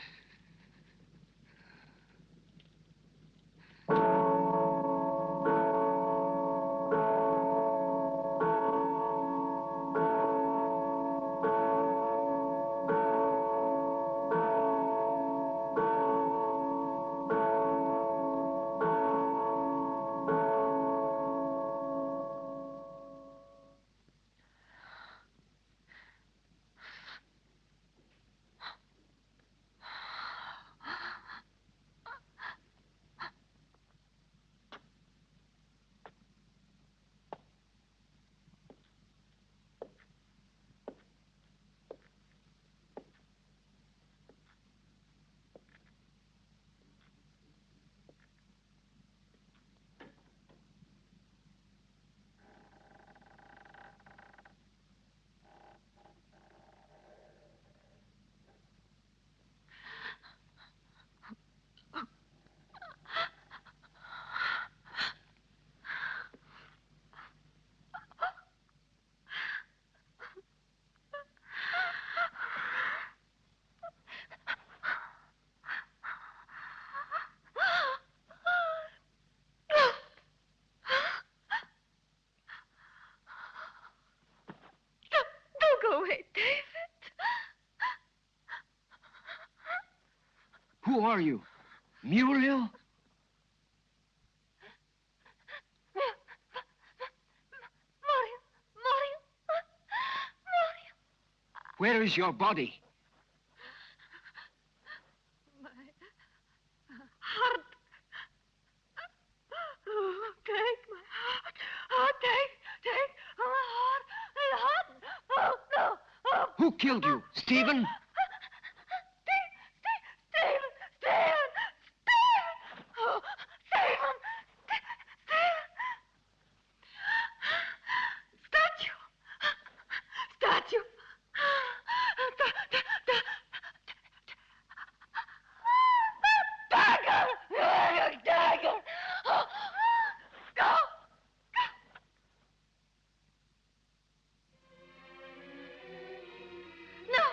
S5: Don't go away, David.
S6: Who are you? Muriel?
S5: Mario.
S6: Where is your body?
S5: My heart. Oh, take my heart. Oh, take my heart. My heart. Oh, no. Oh.
S6: Who killed you? Stephen?
S5: Stephen! Oh, Stephen! Statue! Dagger! Oh, no! No!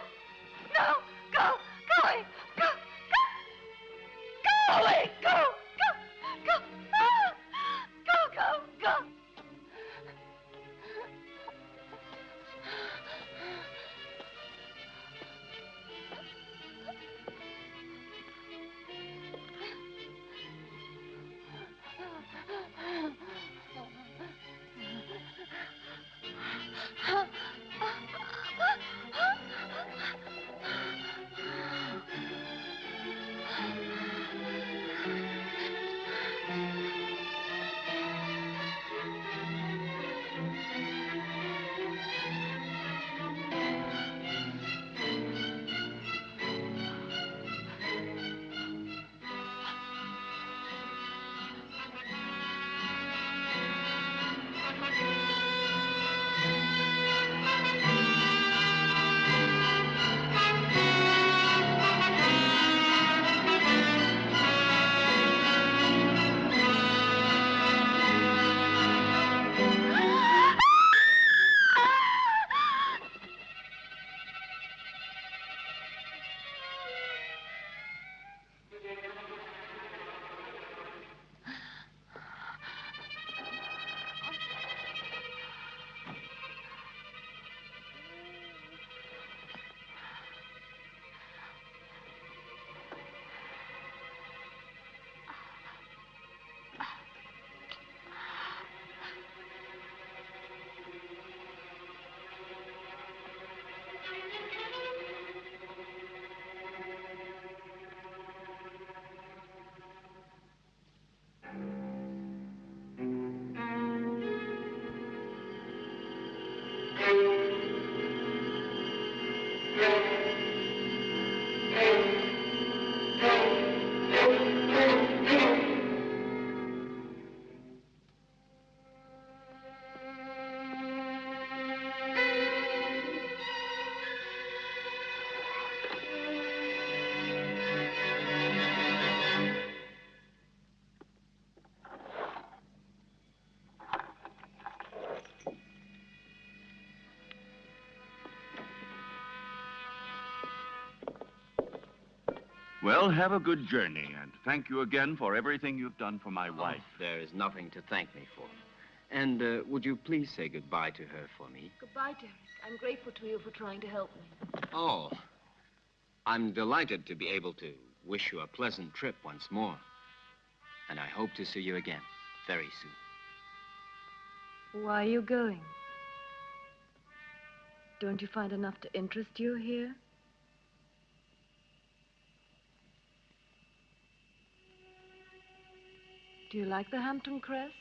S2: Well, have a good journey, and thank you again for everything you've done for my wife.
S6: There is nothing to thank me for. And would you please say goodbye to her for me?
S5: Goodbye, Derek. I'm grateful to you for trying to help me.
S6: Oh, I'm delighted to be able to wish you a pleasant trip once more. And I hope to see you again very soon.
S5: Why are you going? Don't you find enough to interest you here? Do you like the Hampton Crest?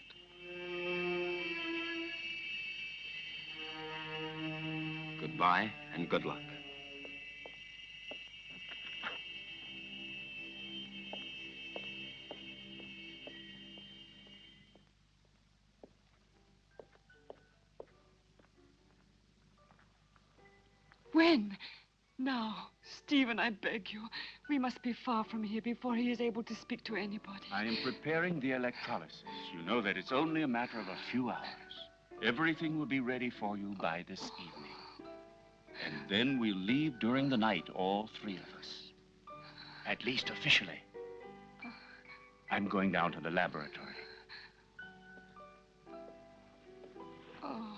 S6: Goodbye and good luck.
S3: When? Now, Stephen, I beg you. We must be far from here before he is able to speak to anybody.
S2: I am preparing the electrolysis. You know that it's only a matter of a few hours. Everything will be ready for you by this evening. And then we'll leave during the night, all three of us. At least officially. I'm going down to the laboratory.
S3: Oh.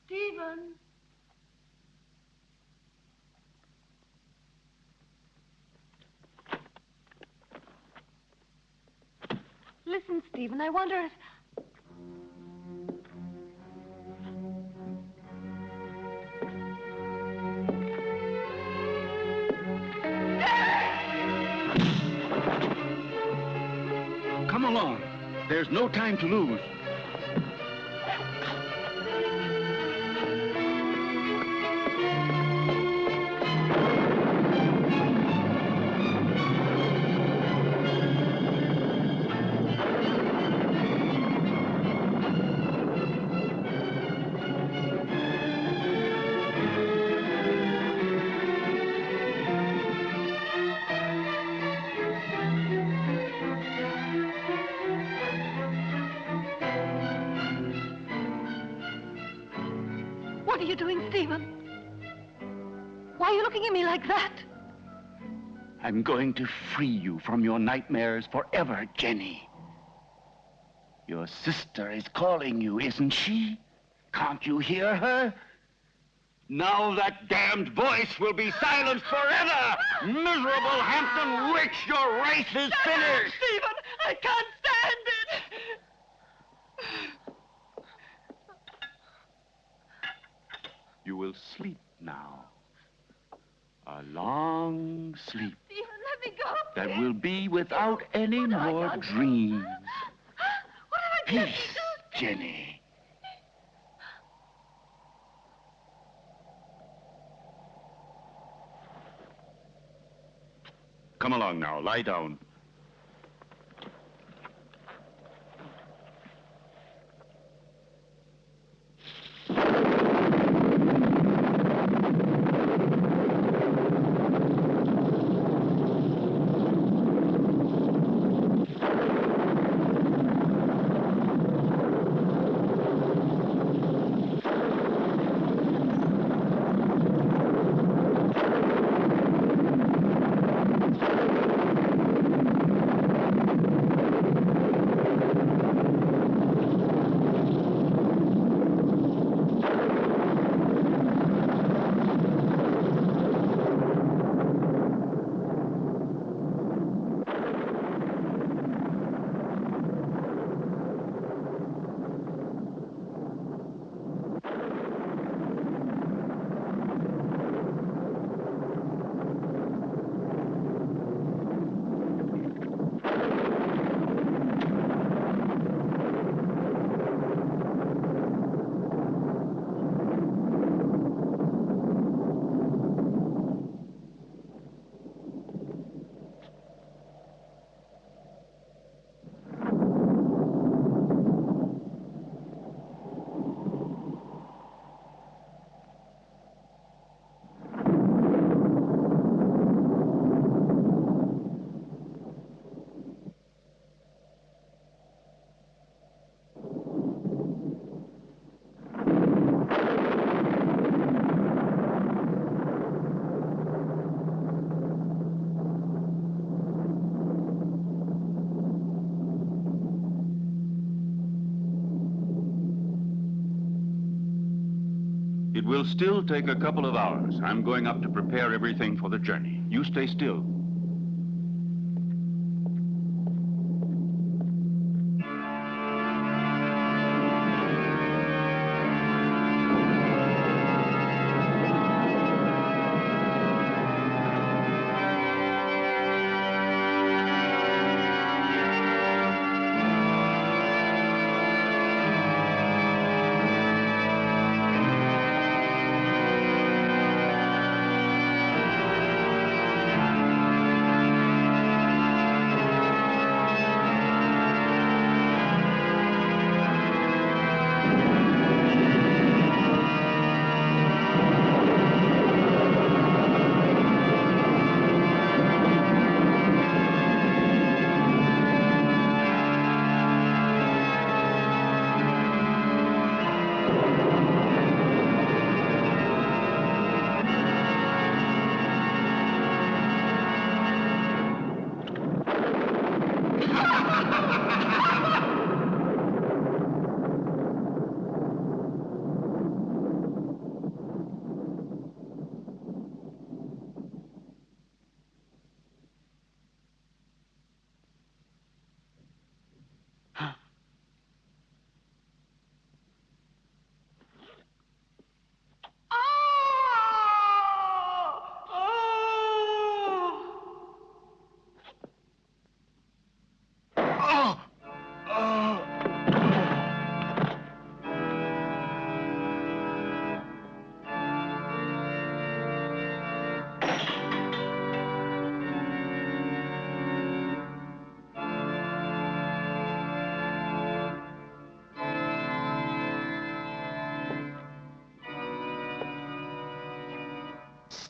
S5: Stephen! Listen, Stephen, I wonder if...
S2: Come along. There's no time to lose.
S5: What are you doing, Stephen? Why are you looking at me like that?
S2: I'm going to free you from your nightmares forever, Jenny. Your sister is calling you, isn't she? Can't you hear her? Now that damned voice will be silenced forever! Miserable Hampton witch, your race is finished!
S3: Stephen, I can't stand it!
S2: You will sleep now. A long sleep
S5: Stephen, let me go.
S2: that will be without any more dreams.
S5: What have I done?
S2: Peace, Jenny. Come along now, lie down. It will still take a couple of hours. I'm going up to prepare everything for the journey. You stay still.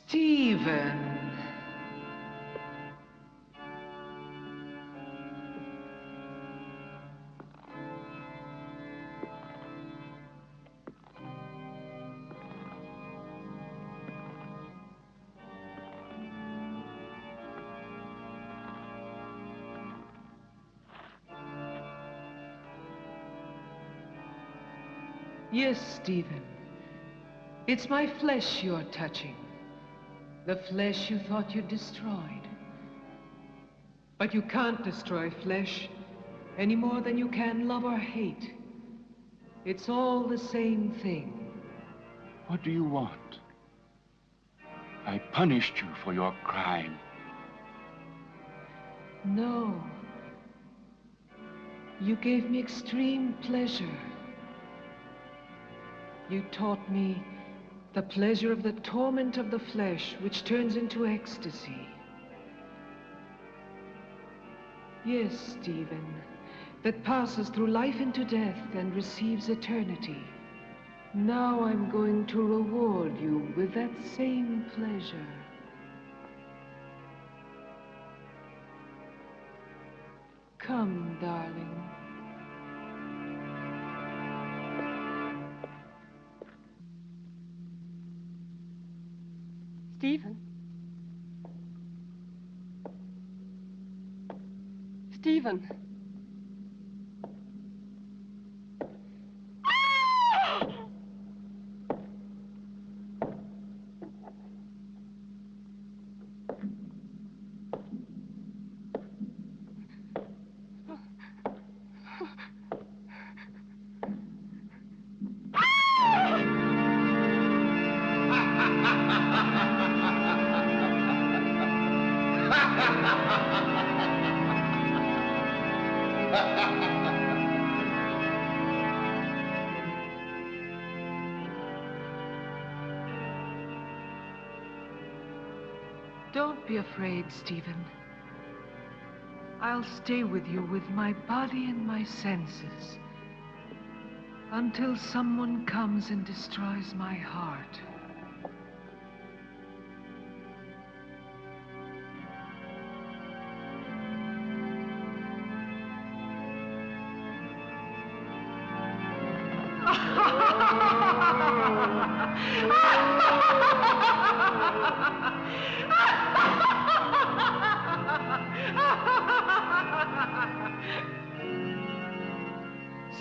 S1: Stephen. Yes, Stephen. It's my flesh you're touching. The flesh you thought you'd destroyed. But you can't destroy flesh any more than you can love or hate. It's all the same thing.
S2: What do you want? I punished you for your crime.
S1: No. You gave me extreme pleasure. You taught me the pleasure of the torment of the flesh, which turns into ecstasy. Yes, Stephen, that passes through life into death and receives eternity. Now I'm going to reward you with that same pleasure. Come, darling.
S3: Stephen? Stephen?
S1: Don't be afraid, Stephen. I'll stay with you with my body and my senses until someone comes and destroys my heart.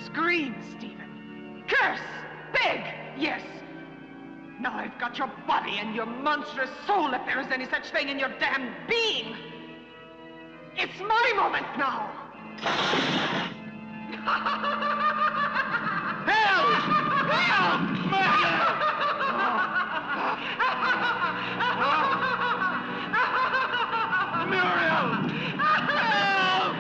S1: Scream, Stephen. Curse! Beg! Yes. Now I've got your body and your monstrous soul, if there is any such thing in your damned being. It's my moment now.
S2: Help! Help! Murder! Muriel! Help!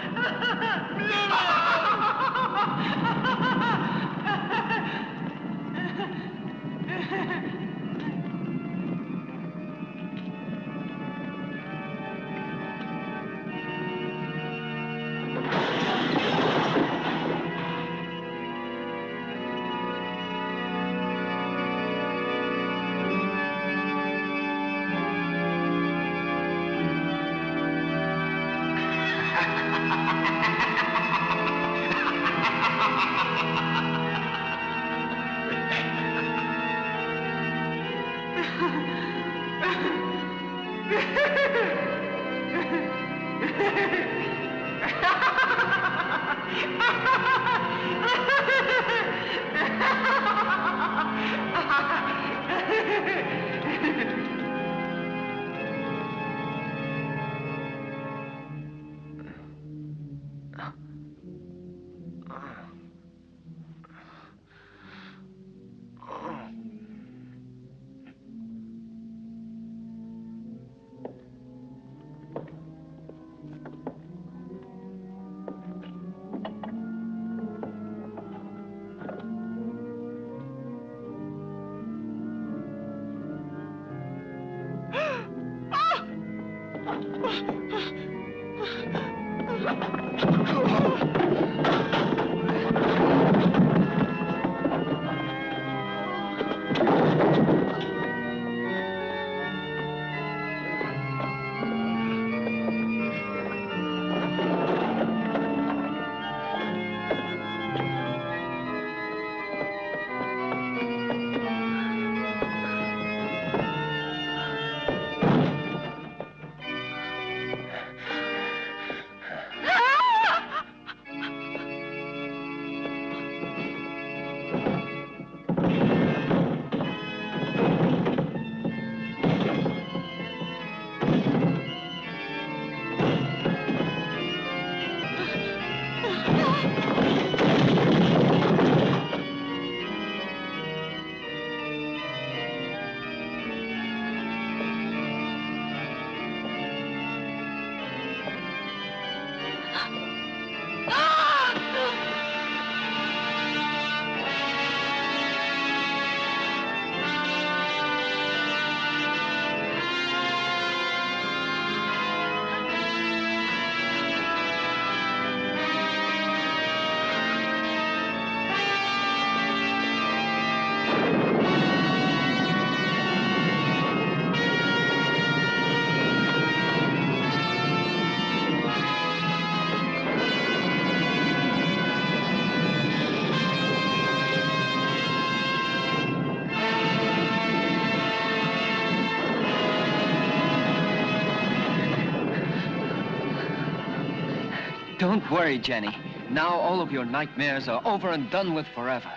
S6: Don't worry, Jenny. Now all of your nightmares are over and done with forever.